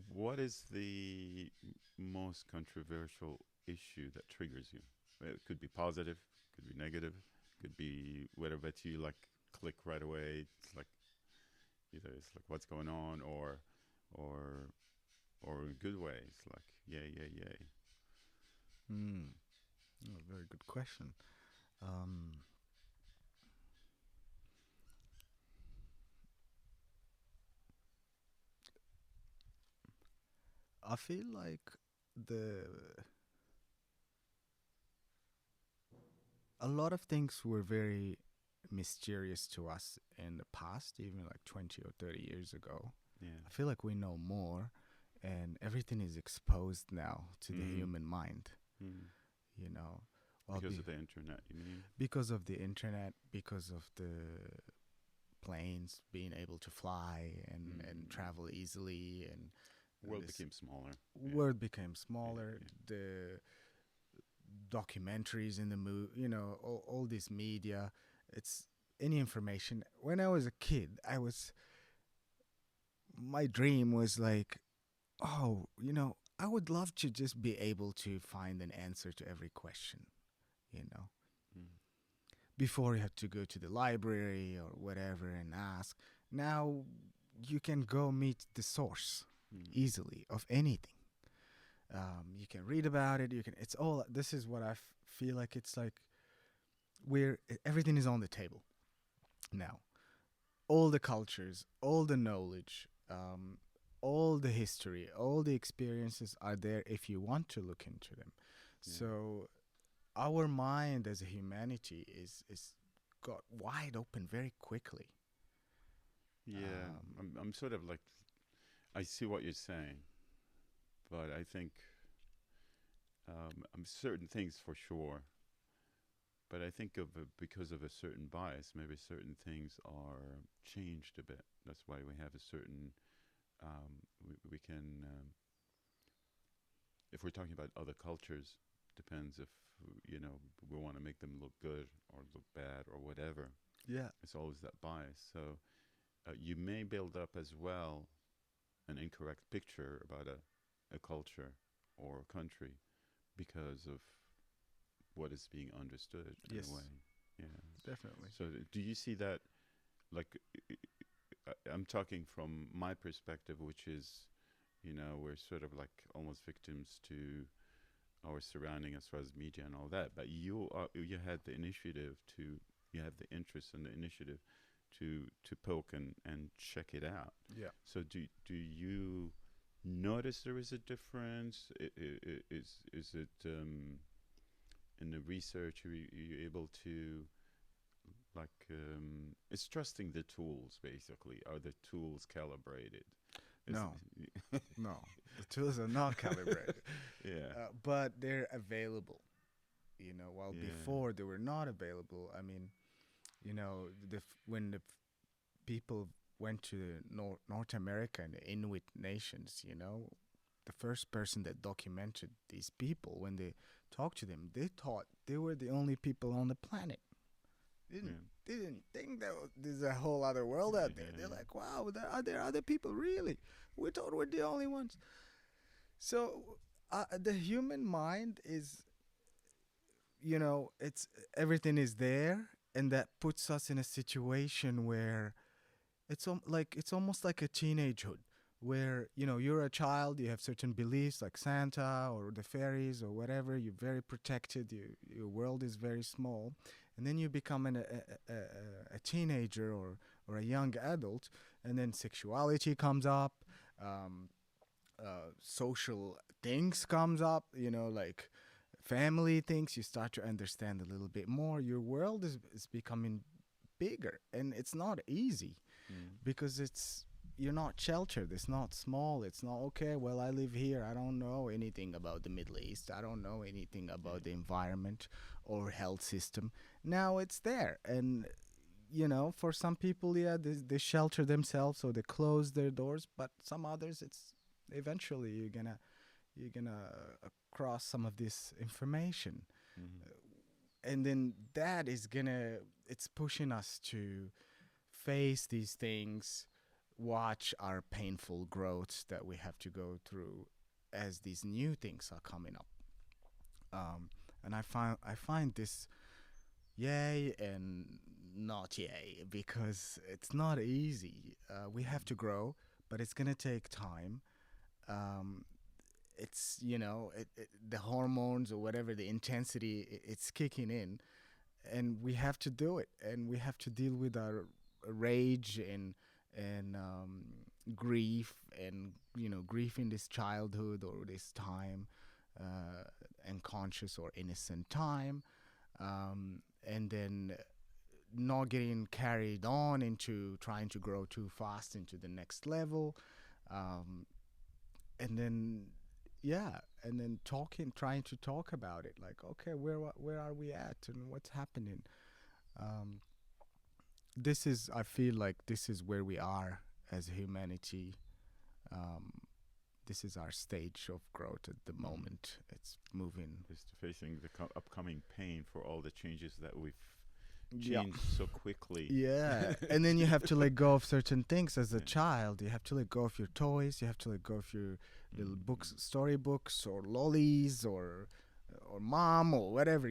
what is the most controversial issue that triggers you? It could be positive, could be negative, could be whatever that you like click right away. It's like either it's like what's going on, or or in good ways, like yay, yay, yay. Mm. Oh, very good question. Um, I feel like the a lot of things were very mysterious to us in the past, even like 20 or 30 years ago. Yeah. I feel like we know more, and everything is exposed now to the Mm. human mind, Mm. you know. Well, Because of the internet, you mean? because of the internet, because of the planes being able to fly and travel easily, and World this became smaller. world became Yeah, smaller. yeah. The documentaries in the all this media, it's any information. When I was a kid, my dream was like, oh, I would love to just be able to find an answer to every question, you know Mm. before you had to go to the library or whatever and ask. Now you can go meet the source, Mm. easily of anything. You can read about it. You can. It's all. This is what I feel like. It's like where everything is on the table now. All the cultures, all the knowledge, all the history, all the experiences are there if you want to look into them. Yeah. So our mind as a humanity is got wide open very quickly. Yeah, Um, I'm sort of like, I see what you're saying, but I think certain things for sure. But I think because of a certain bias, maybe certain things are changed a bit. That's why we have a certain, we can, if we're talking about other cultures, depends if, we want to make them look good or look bad or whatever. yeah. It's always that bias. So you may build up as well an incorrect picture about a culture or a country because of what is being understood in Yes. a way. Yeah. Definitely. So do you see that, like, I'm talking from my perspective, which is, we're sort of like almost victims to our surrounding as far as media and all that. But you had the initiative to, you have the interest and the initiative to poke and check it out. Yeah. So do you notice there is a difference? Is it in the research? Are you able to, like, it's trusting the tools basically? Are the tools calibrated? No. No. The tools are not calibrated. Yeah. But they're available. While Yeah. before they were not available. I mean, when the people went to North America and the Inuit nations, the first person that documented these people, when they talked to them, they thought they were the only people on the planet. Yeah. They didn't think that there's a whole other world out there. They're like, wow, are there other people really? We thought we're the only ones. So the human mind is, it's everything is there, and that puts us in a situation where it's almost like a teenagehood, where you're a child, you have certain beliefs like Santa or the fairies or whatever. You're very protected. Your world is very small, and then you become a teenager or a young adult, and then sexuality comes up. Um, Social things comes up, like family things. You start to understand a little bit more. Your world is becoming bigger, and it's not easy Mm. because you're not sheltered. It's not small. It's not okay. Well, I live here. I don't know anything about the Middle East. I don't know anything about the environment or health system. Now it's there, and for some people, yeah, they shelter themselves or they close their doors. But some others, it's eventually you're gonna cross some of this information, Mhm. and then that is it's pushing us to face these things, watch our painful growths that we have to go through as these new things are coming up. And I find this yay and not yay, because it's not easy. We have to grow, but it's gonna take time. Um, it's the hormones or whatever, the intensity, it's kicking in, and we have to do it, and we have to deal with our rage and grief, and grief in this childhood or this time, and conscious or innocent time, and then not getting carried on into trying to grow too fast into the next level, um, and then yeah, and then trying to talk about it, like, okay, where are we at and what's happening. um, I feel like this is where we are as humanity. um, this is our stage of growth at the moment. It's moving. Just facing the upcoming pain for all the changes that we've Yeah. changed so quickly. Yeah, and then you have to let go of certain things as a Yeah. child. You have to let go of your toys. You have to let go of your little Mm. books, storybooks, or lollies, or mom, or whatever.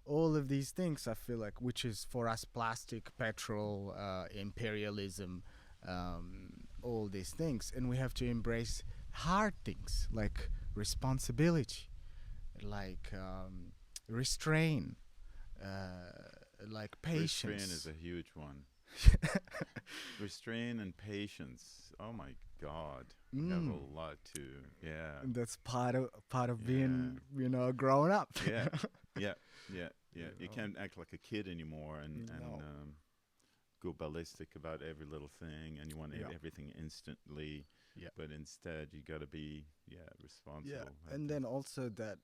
All of these things. I feel like, which is for us plastic, petrol, imperialism, um, all these things, and we have to embrace hard things like responsibility, like restrain, like Restraint is patience. a huge one. Restraint and patience. Oh my God, we have Mm, a lot to. Yeah, that's part of yeah, being, grown up. yeah, yeah, yeah, yeah. You You know, can't act like a kid anymore and no, go ballistic about every little thing, and you want yeah, everything instantly. yeah, But instead, you got to be yeah, responsible. Have and to. then also that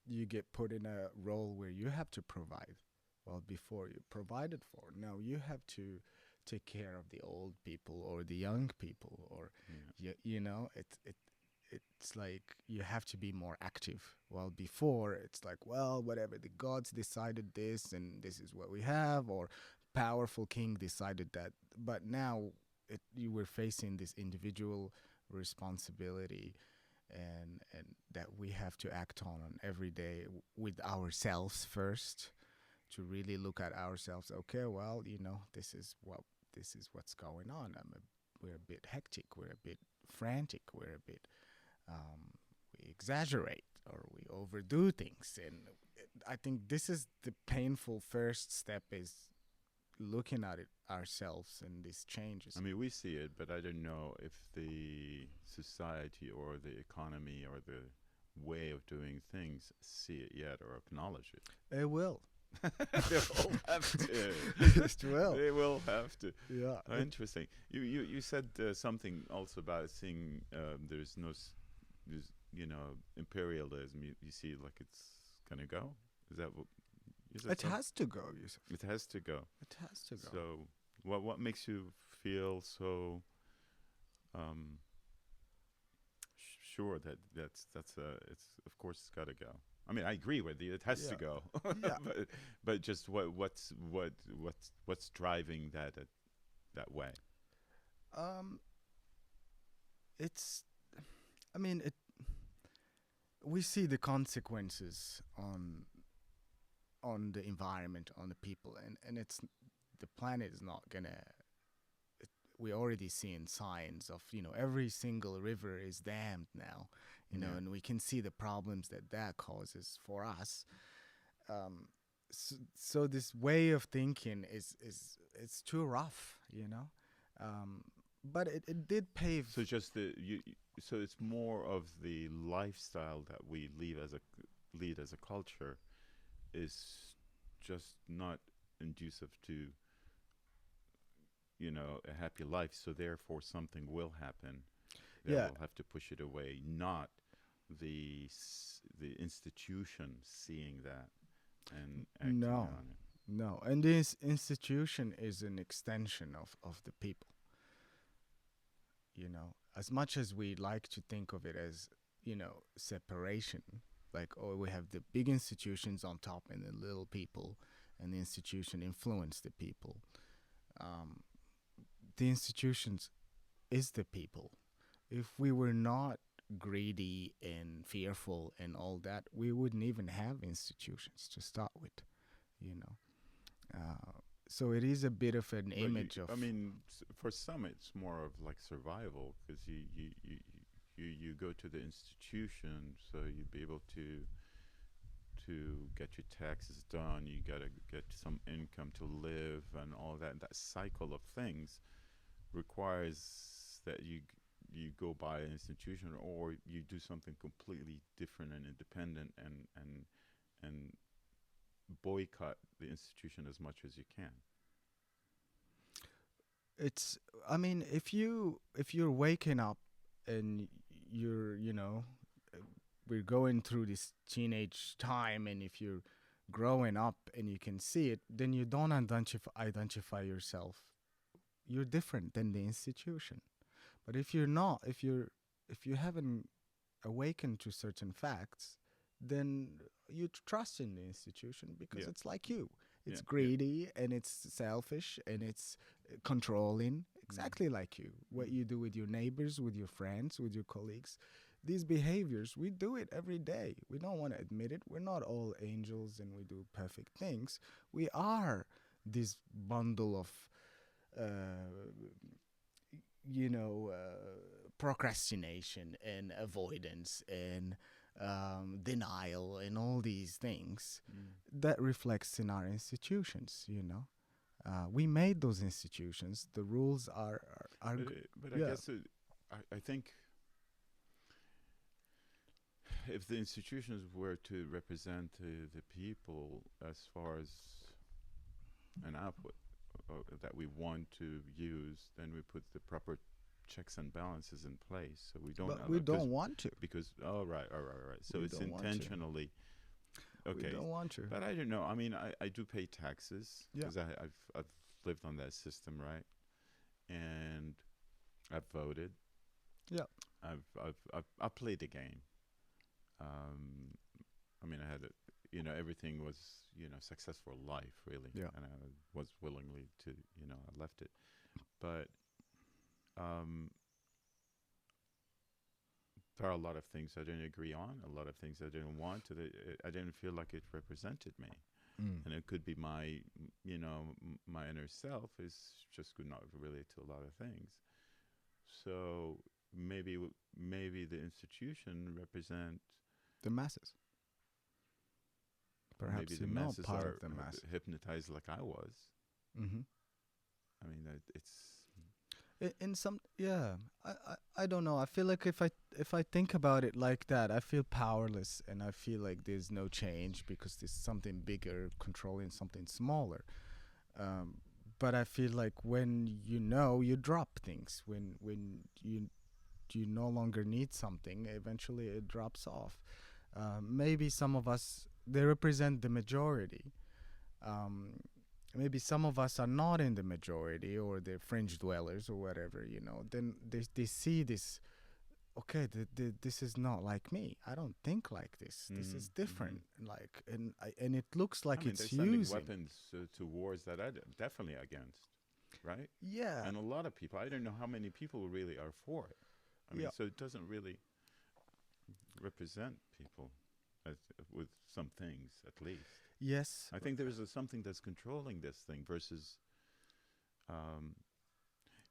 you get put in a role where you have to provide. Well, before you provided for, now you have to take care of the old people or the young people, or Yeah. it's like you have to be more active. Well, before it's like, well, whatever the gods decided this, and this is what we have, or powerful king decided that. But now you were facing this individual responsibility, and that we have to act on every day with ourselves first, to really look at ourselves. Okay, well, this is what's going on. We're a bit hectic, we're a bit frantic, we're a bit we exaggerate or we overdo things, and I think this is the painful first step, is looking at it ourselves and these changes. I mean, we see it, but I don't know if the society or the economy or the way of doing things see it yet or acknowledge it. It will. They will have to. It will. They will have to. Yeah. Oh, interesting. You said something also about seeing there's no, there's, imperialism. You see like it's gonna go. Is that what? Is that It has to go, Yusuf. It has to go. It has to go. So, what makes you feel so um, sure that it's of course it's got to go? I mean, I agree with you. It has to Yeah. go, Yeah. but just what's driving that way? Um, it's. I mean, it. We see the consequences on the environment, on the people, and it's the planet is not gonna. We already seeing signs of, every single river is dammed now, Yeah. and we can see the problems that causes for us. So this way of thinking is it's too rough, but it did pave. So just so it's more of the lifestyle that we lead as a culture is just not conducive to a happy life. So therefore, something will happen that Yeah. will have to push it away. Not the institution seeing that and acting No, on it. no, and this institution is an extension of the people. As much as we like to think of it as, separation, like, oh, we have the big institutions on top and the little people, and the institution influence the people. Um, the institutions is the people. If we were not greedy and fearful and all that, we wouldn't even have institutions to start with, you know. So it is a bit of an But image of. I mean, for some, it's more of like survival because you go to the institution, so you'd be able to get your taxes done. You gotta get some income to live and all that. That cycle of things requires that you go by an institution or you do something completely different and independent and boycott the institution as much as you can. It's. I mean, if you're waking up and you're, we're going through this teenage time, and if you're growing up and you can see it, then you don't identify yourself. You're different than the institution. But if you're not, if you haven't awakened to certain facts, then you trust in the institution because Yeah, it's like you. It's yeah, yeah. greedy and it's selfish and it's controlling, Mm. exactly like you. What Mm. you do with your neighbors, with your friends, with your colleagues. These behaviors, we do it every day. We don't want to admit it. We're not all angels and we do perfect things. We are this bundle of uh, procrastination and avoidance and denial and all these things Mm. that reflects in our institutions. We made those institutions. The rules But I yeah. guess I think if the institutions were to represent the people as far as an output that we want to use, then we put the proper checks and balances in place. So we don't But we allow, don't want to. because oh right, right. So We it's don't want to. intentionally We okay. don't want to. But I don't know. I mean, I do pay taxes Yeah. because I've lived on that system, right? And I've voted. Yeah. I've played the game. Um, I mean, I had everything was successful life really, Yeah. and I was willingly to I left it, but um, there are a lot of things I didn't agree on, a lot of things I didn't want to. I didn't feel like it represented me, Mm. and it could be my inner self is just could not relate to a lot of things. So maybe the institution represent. The masses. Maybe Perhaps the you're not masses part are of the masses. hypnotized like I was. Mm-hmm. I mean, it's In some, yeah, I don't know. I feel like if I think about it like that, I feel powerless, and I feel like there's no change because there's something bigger controlling something smaller. Um, but I feel like when you drop things. When you no longer need something, eventually it drops off. Maybe some of us, they represent the majority. Um, Maybe some of us are not in the majority, or they're fringe dwellers or whatever. Then they see this. Okay, this is not like me. I don't think like this. This is different. Like, and it looks I like mean, they're it's sending using. weapons to wars that I'm definitely against, right? Yeah, And a lot of people, I don't know how many people really are for it. I mean, yeah, so it doesn't really represent people as, with some things, at least. yes, I think there's something that's controlling this thing versus, um,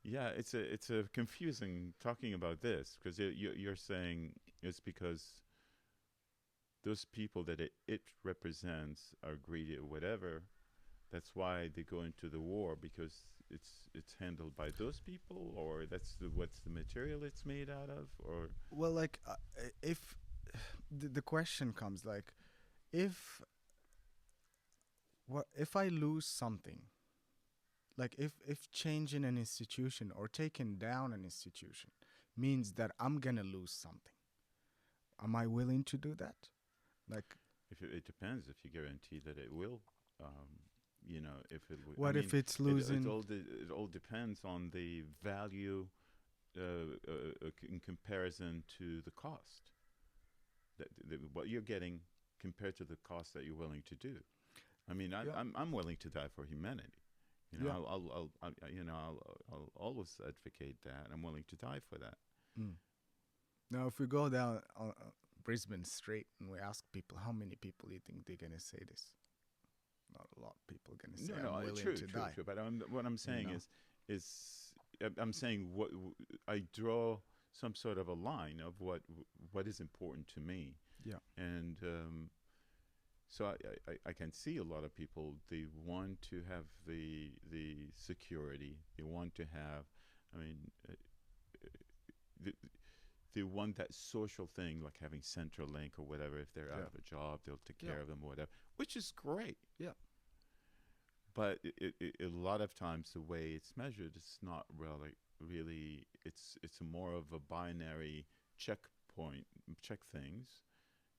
yeah, it's a confusing talking about this because you're saying it's because those people that it represents are greedy or whatever. That's why they go into the war because it's handled by those people, or that's what's the material it's made out of, or well, like, if the question comes, like, if if I lose something, like, if changing an institution or taking down an institution means that I'm gonna lose something, am I willing to do that? Like, if it depends if you guarantee that it will, um, if it. I what mean, if it's it losing? all it all depends on the value in comparison to the cost that what you're getting compared to the cost that you're willing to do. I mean, Yeah, I'm willing to die for humanity. yeah. I'll always advocate that. I'm willing to die for that. Mm. Now, if we go down Brisbane Street and we ask people, how many people do you think they're gonna say this? Not a lot of people gonna say, No, I'm willing true, to true, die. true. But what I'm You saying know? is I'm saying I draw some sort of a line of what is important to me, Yeah, and so I can see a lot of people. They want to have the security. They want to have. I mean, the, they want that social thing like having Centrelink or whatever. If they're out yeah, of a job, they'll take yeah, care of them or whatever, which is great. yeah. But a lot of times the way it's measured, it's not really. It's more of a binary checkpoint, check things,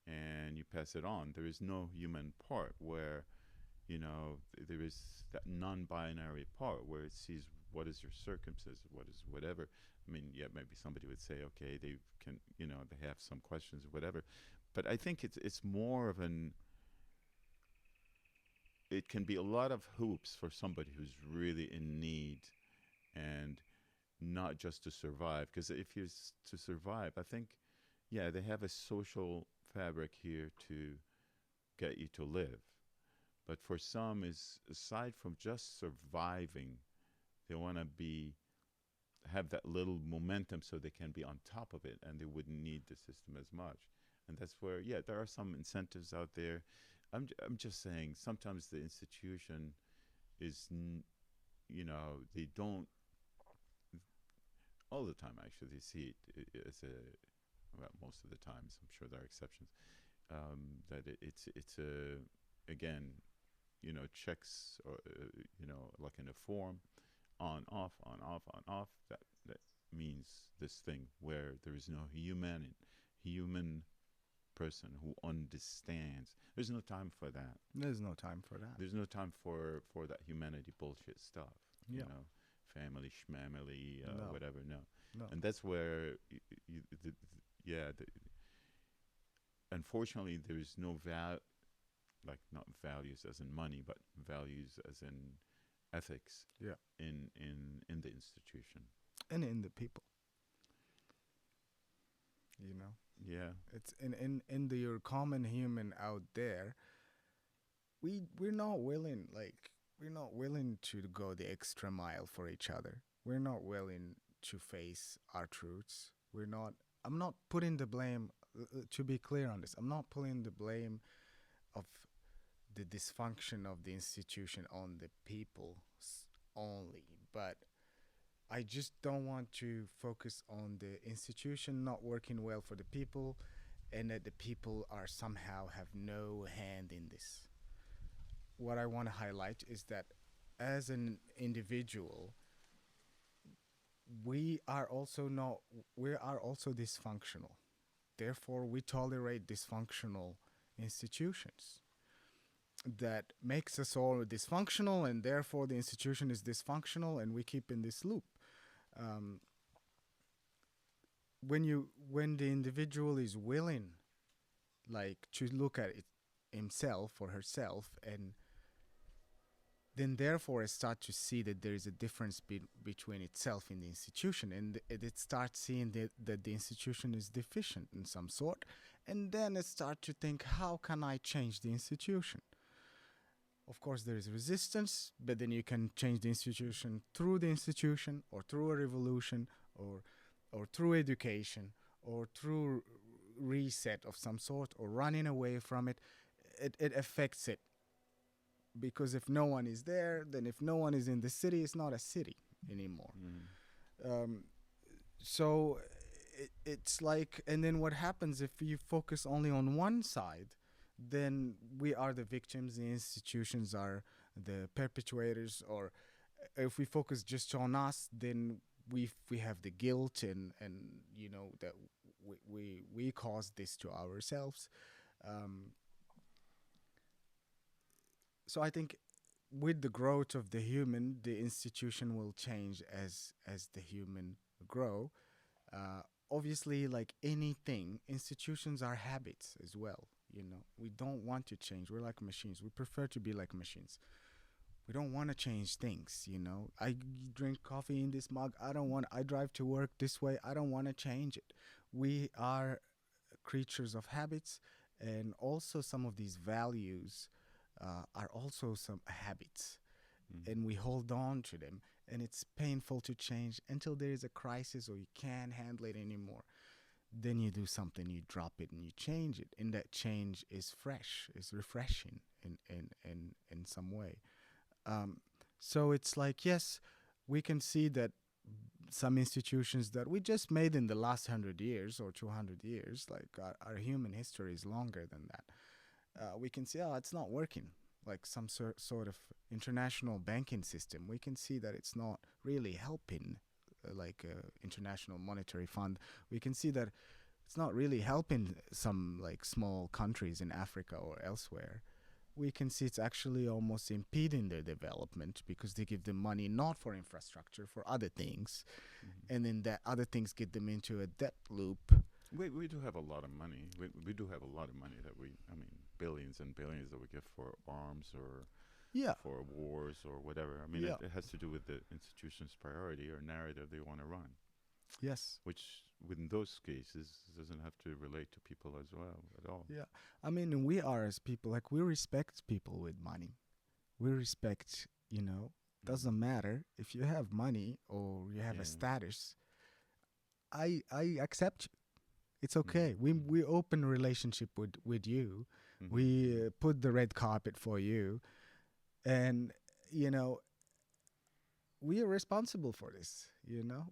and you pass it on. There is no human part where, there is that non-binary part where it sees what is your circumstance, what is whatever. I mean, yeah, maybe somebody would say, okay, they can, they have some questions or whatever, but I think it's more of an. It can be a lot of hoops for somebody who's really in need and not just to survive. Because if you're to survive, I think, yeah, they have a social fabric here to get you to live. But for some, is aside from just surviving, they want to have that little momentum so they can be on top of it and they wouldn't need the system as much. And that's where, yeah, there are some incentives out there. I'm just saying sometimes the institution is, they don't, all the time actually, they see it as a, well, most of the times, I'm sure there are exceptions, that it's a, again, checks, or, like in a form, on, off, on, off, on, off. That means this thing where there is no human person who understands. There's no time for that. There's no time for that. There's no time for that humanity bullshit stuff. Yeah. Family, schmamily, No. whatever. No. No. And that's where, yeah, unfortunately, there's no like not values as in money, but values as in ethics. Yeah. In the institution. And in the people. Yeah. It's in the your common human out there. We're not willing, to go the extra mile for each other. We're not willing to face our truths. I'm not putting the blame, to be clear on this, I'm not putting the blame of the dysfunction of the institution on the people only, but I just don't want to focus on the institution not working well for the people, and that the people are somehow have no hand in this. What I want to highlight is that as an individual, we are also dysfunctional. Therefore, we tolerate dysfunctional institutions that makes us all dysfunctional, and therefore the institution is dysfunctional, and we keep in this loop. When the individual is willing, to look at it himself or herself, and then therefore it starts to see that there is a difference between itself and the institution, and it starts seeing that the institution is deficient in some sort, and then it starts to think, how can I change the institution? Of course, there is resistance, but then you can change the institution through the institution, or through a revolution, or through education, or through reset of some sort, or running away from it. It affects it. Because if no one is there, then if no one is in the city, it's not a city anymore. So it's like, and then what happens if you focus only on one side? Then we are the victims, the institutions are the perpetuators, or if we focus just on us, then we have the guilt, and that we caused this to ourselves. So I think with the growth of the human, the institution will change as the human grow. Obviously, like anything, institutions are habits as well. We don't want to change. We're like machines. We prefer to be like machines. We don't want to change things. I drink coffee in this mug. I drive to work this way. I don't want to change it. We are creatures of habits, and also some of these values are also some habits, and we hold on to them, and it's painful to change until there is a crisis or you can't handle it anymore. Then you do something, you drop it, and you change it, and that change is fresh, is refreshing in some way. So it's like, yes, we can see that some institutions that we just made in the last 100 years or 200 years, like our human history is longer than that. We can see, it's not working. Like some sort of international banking system, we can see that it's not really helping, like International Monetary Fund. We can see that it's not really helping some like small countries in Africa or elsewhere. We can see it's actually almost impeding their development, because they give them money not for infrastructure, for other things, and then that other things get them into a debt loop. We do have a lot of money. We do have a lot of money that billions and billions that we give for arms, or for wars, or whatever. It has to do with the institution's priority or narrative they want to run. Yes. Which, in those cases, doesn't have to relate to people as well at all. Yeah. We are, as people, like, we respect people with money. We respect, Doesn't matter if you have money or you have a Yeah. status. I accept you. It's Mm-hmm. okay. We open relationship with you. Mm-hmm. We put the red carpet for you, and you know we are responsible for this.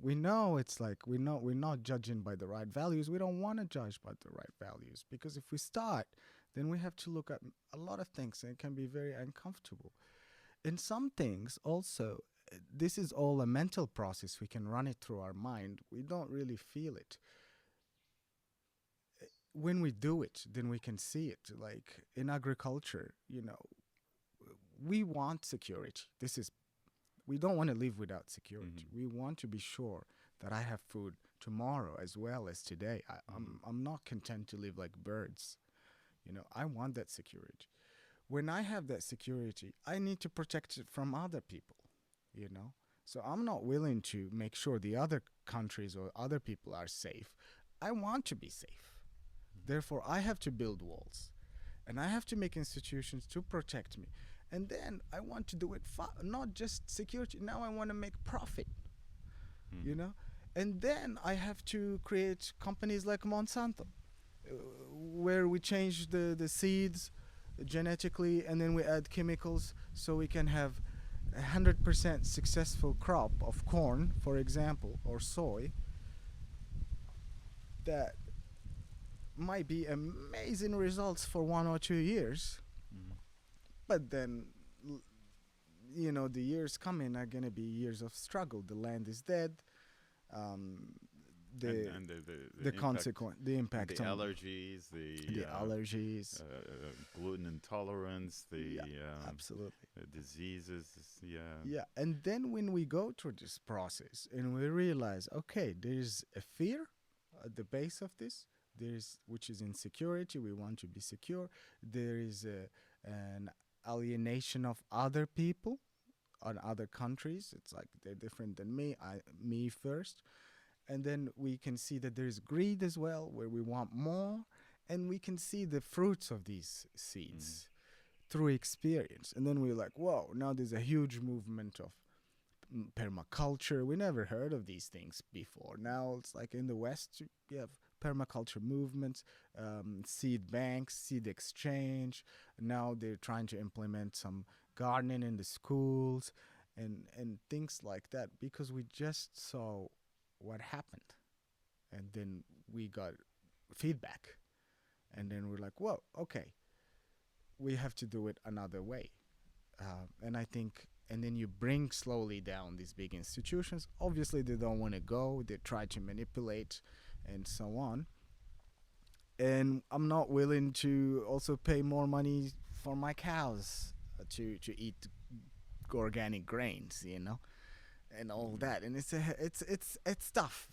We know it's like we're not judging by the right values. We don't want to judge by the right values, because if we start, then we have to look at a lot of things, and it can be very uncomfortable. In some things also, this is all a mental process. We can run it through our mind. We don't really feel it. When we do it, then we can see it. Like in agriculture, we want security. We don't want to live without security. Mm-hmm. We want to be sure that I have food tomorrow as well as today. Mm-hmm. I'm not content to live like birds. I want that security. When I have that security, I need to protect it from other people, you know? So I'm not willing to make sure the other countries or other people are safe. I want to be safe. Therefore, I have to build walls, and I have to make institutions to protect me. And then I want to do it not just security. Now I want to make profit, you Mm-hmm. know? And then I have to create companies like Monsanto, where we change the seeds genetically, and then we add chemicals so we can have 100% successful crop of corn, for example, or soy, that might be amazing results for 1 or 2 years, Mm-hmm. but then the years coming are gonna be years of struggle. The land is dead. Um, the And the the impact consequence, the and the impact on allergies, the allergies. gluten intolerance, Yeah, absolutely. the diseases. Yeah. Yeah, and then when we go through this process and we realize, okay, there's a fear at the base of this. There's which is insecurity. We want to be secure. There is an alienation of other people on other countries. It's like they're different than me. Me first, and then we can see that there's greed as well, where we want more, and we can see the fruits of these Mm-hmm. seeds through experience. And then we're like, whoa! Now there's a huge movement of permaculture. We never heard of these things before. Now it's like in the West, you have permaculture movements, seed banks, seed exchange. Now they're trying to implement some gardening in the schools, and things like that, because we just saw what happened, and then we got feedback, and then we're like, whoa, okay, we have to do it another way. And I think, and then you bring slowly down these big institutions. Obviously, they don't want to go. They try to manipulate, and so on. And I'm not willing to also pay more money for my cows to eat organic grains, and all Mm-hmm. that. And it's tough,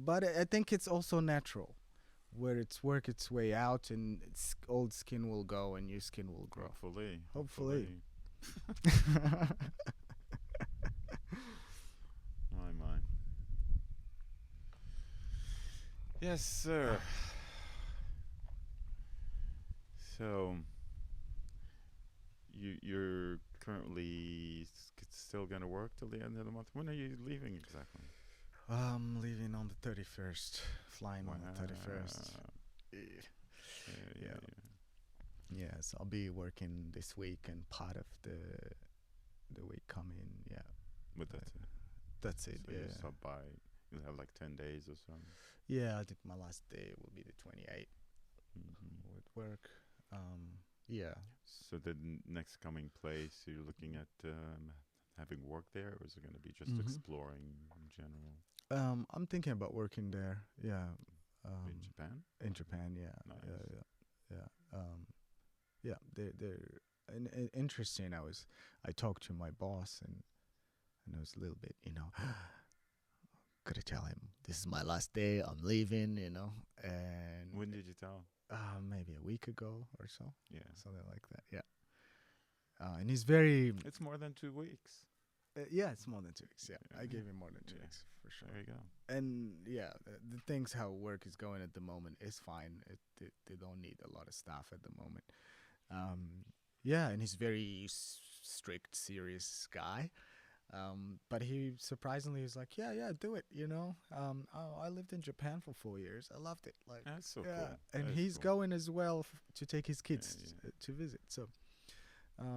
but I think it's also natural, where it's work its way out, and old skin will go and new skin will grow. Hopefully, Hopefully. hopefully. My. Yes, sir. So you're currently still gonna work till the end of the month. When are you leaving exactly? I'm leaving on the 31st, flying on Wow. the 31st. Yeah, yeah, Yeah. yeah. Yes, I'll be working this week and part of the week coming. Yeah, But that's it. that's it. So you Yeah, stop by. You'll have like 10 days or something. yeah. I think my last day will be the 28th Hmm. with work. Yeah. So the next coming place, you're looking at having work there, or is it going to be just Hmm. exploring in general I'm thinking about working there. Yeah. in Japan? In Japan. Yeah. Nice. Yeah. Yeah. Yeah. Yeah. They're interesting. I talked to my boss, and I was a little bit, gotta tell him this is my last day. I'm leaving, and When did you tell? maybe a week ago or so, Yeah. something like that. Yeah. And he's very, It's more than 2 weeks. yeah, it's more than 2 weeks. Yeah, I Yeah. gave him more than two Yeah. weeks for sure. There you go. And yeah, the things how work is going at the moment is fine. They don't need a lot of staff at the moment. Yeah, and he's very strict, serious guy. But he surprisingly was like, yeah, do it. I lived in Japan for 4 years. I loved it. Like, That's so yeah, cool. and That's he's cool. going as well to take his Yeah, kids yeah. to visit. So,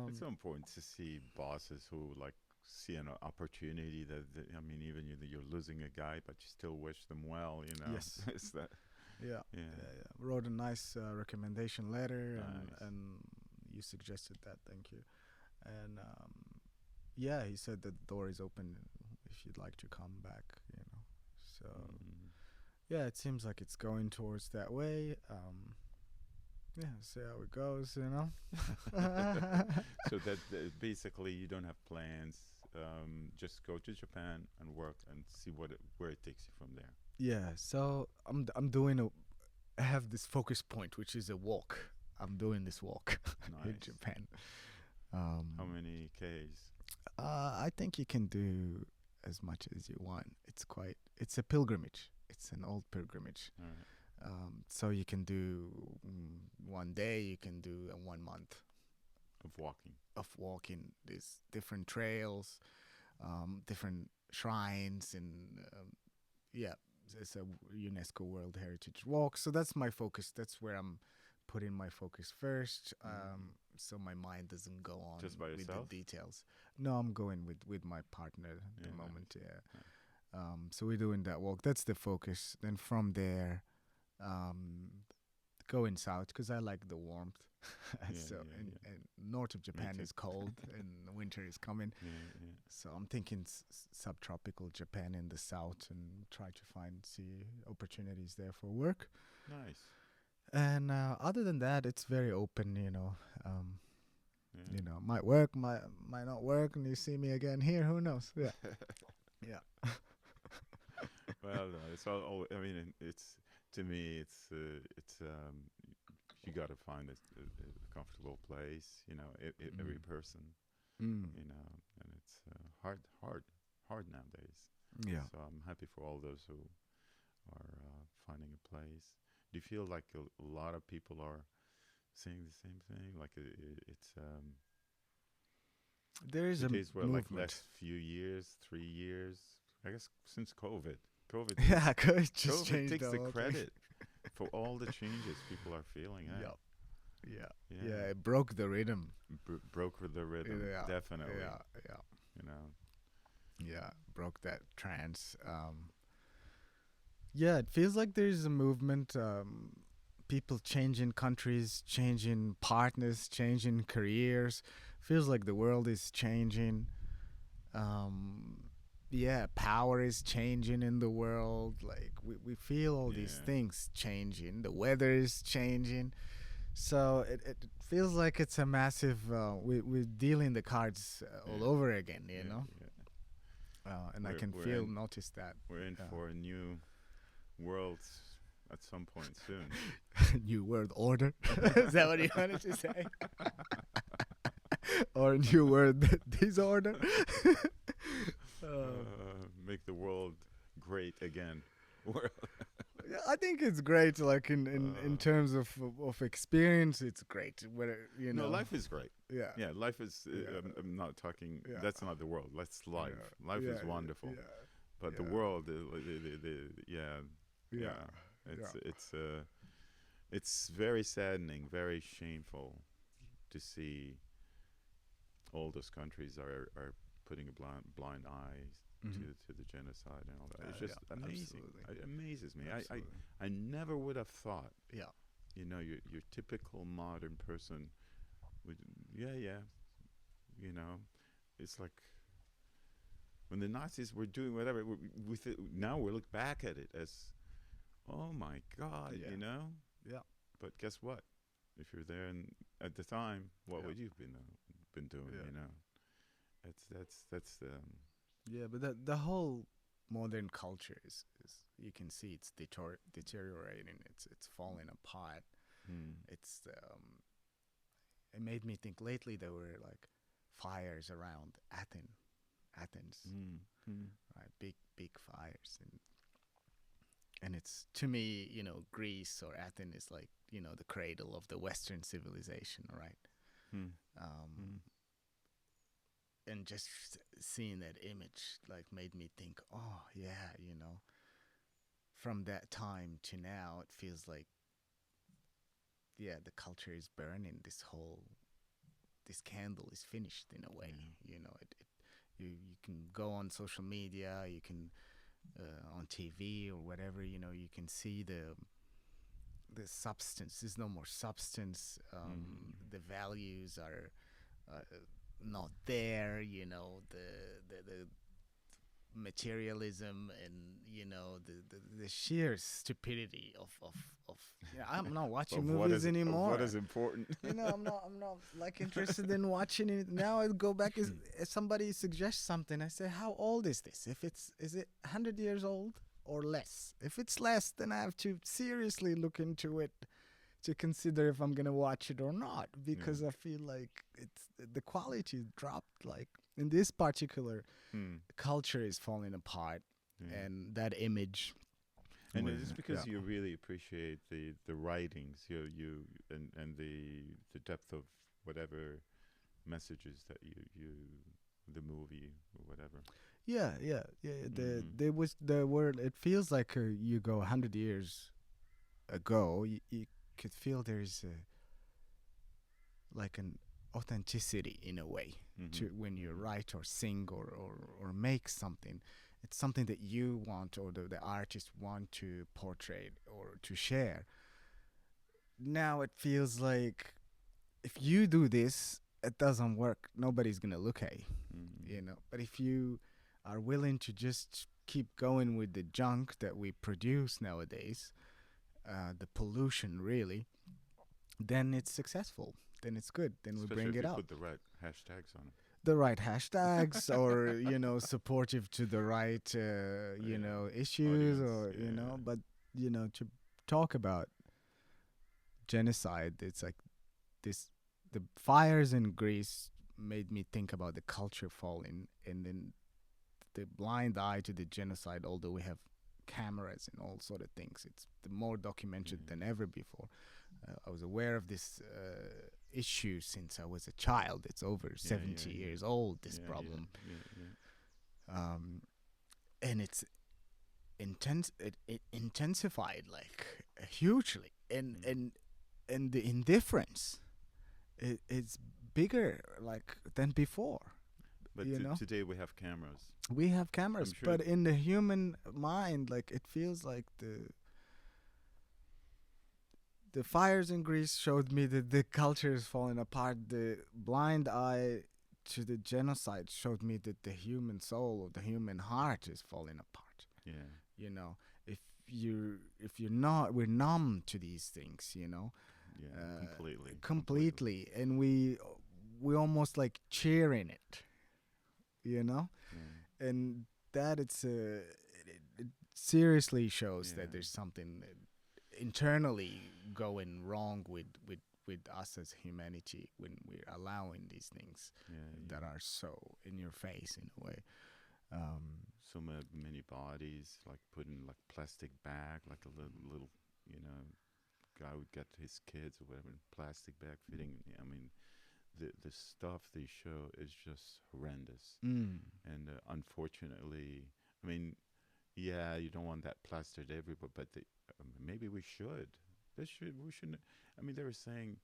It's so important to see bosses who like see an opportunity that I mean, even you're losing a guy, but you still wish them well. yes, It's that. yeah, Yeah. yeah. Wrote a nice recommendation letter, Nice. and you suggested that. Thank you. And yeah, he said that the door is open if you'd like to come back. So Mm. yeah, it seems like it's going towards that way. Yeah, see how it goes. So that basically you don't have plans. Just go to Japan and work and see where it takes you from there. Yeah, so I'm doing I have this focus point, which is a walk. I'm doing this walk in Nice. Japan. How many Ks? I think you can do as much as you want. It's a pilgrimage. It's an old pilgrimage. All right. So you can do one day, you can do 1 month Of walking. of walking these different trails, different shrines, and yeah, it's a UNESCO World Heritage Walk. So that's my focus. That's where I'm putting my focus first. So my mind doesn't go on Just by with yourself? the details. No, I'm going with my partner at the Yeah, moment. Yeah. nice. So we're doing that walk. That's the focus. Then from there, going south because I like the warmth. Yeah, So yeah, yeah. and north of Japan too. is cold and winter is coming. Yeah, yeah. So I'm thinking subtropical Japan in the south and try to see opportunities there for work. Nice. And other than that, it's very open. Yeah. Might work, might not work, and you see me again here. Who knows? Yeah, yeah. Well, no, it's all. I mean, it's to me, you got to find a comfortable place. Every person. Mm. And it's hard nowadays. Yeah. So I'm happy for all those who are finding a place. Do you feel like a lot of people are saying the same thing? Like it's There is the a case where like movement. last few years, 3 years, I guess since COVID. Yeah, it just COVID changed takes the the whole thing. credit for all the changes people are feeling. Eh? Yep. Yeah. Yeah. Yeah, it broke the rhythm. Broke with the rhythm, Yeah. definitely. Yeah, yeah. You know. Yeah, broke that trance. Yeah, it feels like there's a movement. People changing countries, changing partners, changing careers. Feels like the world is changing. Yeah, power is changing in the world. Like we feel all these Yeah. things changing. The weather is changing. So it feels like it's a massive. We're dealing the cards all Yeah. over again. You Yeah, know. yeah. And I can notice that. We're in for a new world at some point soon. New world order. Is that what you wanted to say? Or new world disorder? Make the world great again. Yeah, I think it's great. Like in terms of experience, it's great. Where No, life is great. Yeah. Yeah, life is. Yeah. I'm not talking. Yeah. That's not the world. That's life. Yeah. Life Yeah, is wonderful. Yeah. But the Yeah. world, yeah, Yeah. it's very saddening, very shameful to see all those countries are putting a blind eye to the genocide and all that. It's just amazing. absolutely. It amazes me. Absolutely. I never would have thought. Yeah. Your typical modern person would. Yeah. It's like when the Nazis were doing whatever. Now we look back at it as, oh my God, Yeah. Yeah. But guess what? If you're there at the time, what Yeah. would you've been doing? Yeah. That's Yeah, but the whole modern culture is you can see it's deteriorating. It's falling apart. It's it made me think lately there were like fires around Athens, right? Big fires, and it's to me, Greece or Athens is like the cradle of the Western civilization, right? and just seeing that image like made me think, oh yeah, from that time to now, it feels like, yeah, the culture is burning. This candle is finished in a way. You can go on social media, you can on TV or whatever. You can see the substance. There's no more substance. The values are uh, not there. The materialism, and the sheer stupidity of yeah, I'm not watching movies of anymore. what is important. I'm not like interested in watching it now. I go back, if somebody suggests something, I say, how old is this? Is it 100 years old or less? If it's less, then I have to seriously look into it to consider if I'm gonna watch it or not, because I feel like the quality dropped. Like in this particular culture is falling apart, and that image. And is this because you really appreciate the writings, you and the depth of whatever messages that you the movie or whatever? Yeah. There were. It feels like you go 100 years ago. You could feel there's like an authenticity in a way to when you write or sing or make something. It's something that you want, or the artist want to portray or to share. Now it feels like if you do this, it doesn't work. Nobody's gonna look at you. But if you are willing to just keep going with the junk that we produce nowadays, the pollution really, then it's successful. Then it's good. Then Especially we bring if it you out. put the right hashtags on it. The right hashtags, or supportive to the right issues, Audience, or but to talk about genocide, it's like this. The fires in Greece made me think about the culture falling, and then the blind eye to the genocide. Although we have cameras and all sort of things, it's more documented than ever before. I was aware of this issue since I was a child. It's over 70 years old, this problem. And it's intense. It intensified like hugely, and the indifference it's bigger like than before. But today we have cameras. We have cameras, sure but in the human mind, like it feels like the fires in Greece showed me that the culture is falling apart. The blind eye to the genocide showed me that the human soul or the human heart is falling apart. Yeah. If you're not, we're numb to these things. Completely, and we almost like cheering it. And that it seriously shows that there's something internally going wrong with us as humanity when we're allowing these things that are so in your face in a way. So many bodies like put in like plastic bag, like a little guy would get his kids or whatever in plastic bag fitting. I mean, the stuff they show is just horrendous. And unfortunately, I mean, you don't want that plastered everywhere, but maybe we should. We shouldn't. I mean, they were saying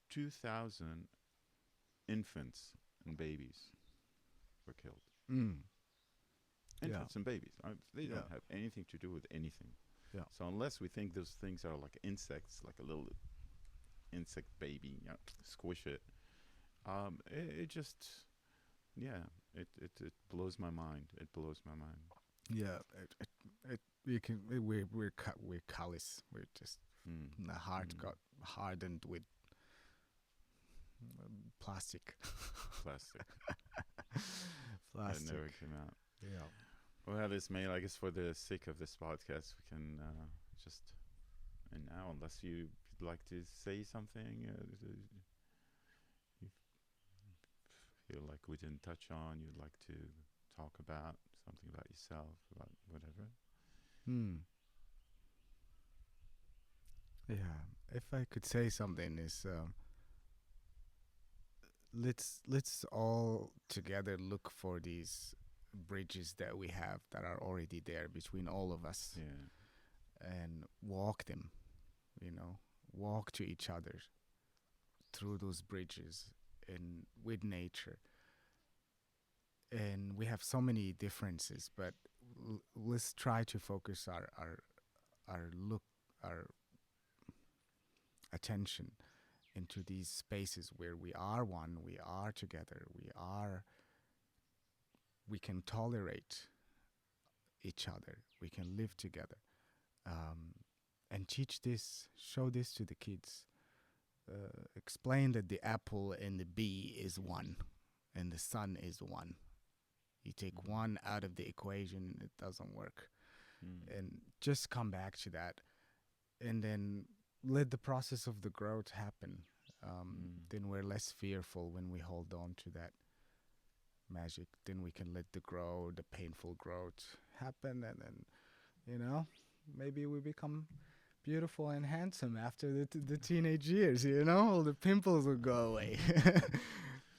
2,000 infants and babies were killed. Infants and babies. They don't have anything to do with anything. So unless we think those things are like insects, like a little insect baby, squish it. It just, it blows my mind. It blows my mind. Yeah, we're callous. We're just the heart got hardened with plastic. Plastic. Plastic. That never came out. Yeah. Well, Ismail, I guess for the sake of this podcast, we can just, and now, unless you'd like to say something, you feel like we didn't touch on, you'd like to talk about something about yourself, about whatever. Yeah, if I could say something is let's all together look for these bridges that we have that are already there between all of us, Yeah. and walk them, you know, walk to each other through those bridges and with nature. And we have so many differences, but let's try to focus our attention into these spaces where we are one, we are together, we can tolerate each other, we can live together, and teach this, show this to the kids. Explain that the apple and the bee is one, and the sun is one. You take one out of the equation, it doesn't work. And just come back to that, and then let the process of the growth happen. Then we're less fearful when we hold on to that magic. Then we can let the painful growth happen, and then, maybe we become beautiful and handsome after the teenage years. All the pimples will go away.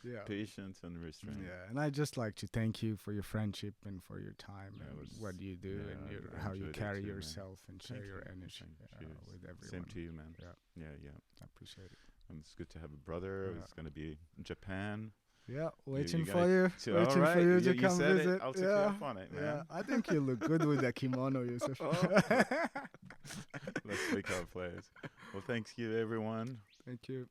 Yeah. Patience and restraint. Yeah, and I just like to thank you for your friendship and for your time and what you do and how you carry yourself and share your energy with everyone. Same to you, man. Yeah, Yeah. I appreciate it. It's good to have a brother who's going to be in Japan. Yeah, waiting you're for you. Waiting for you to come said visit. It. I'll take you up on it, man. Yeah, I think you look good with that kimono, Yusuf. Let's wake up, players. Well, thank you, everyone. Thank you.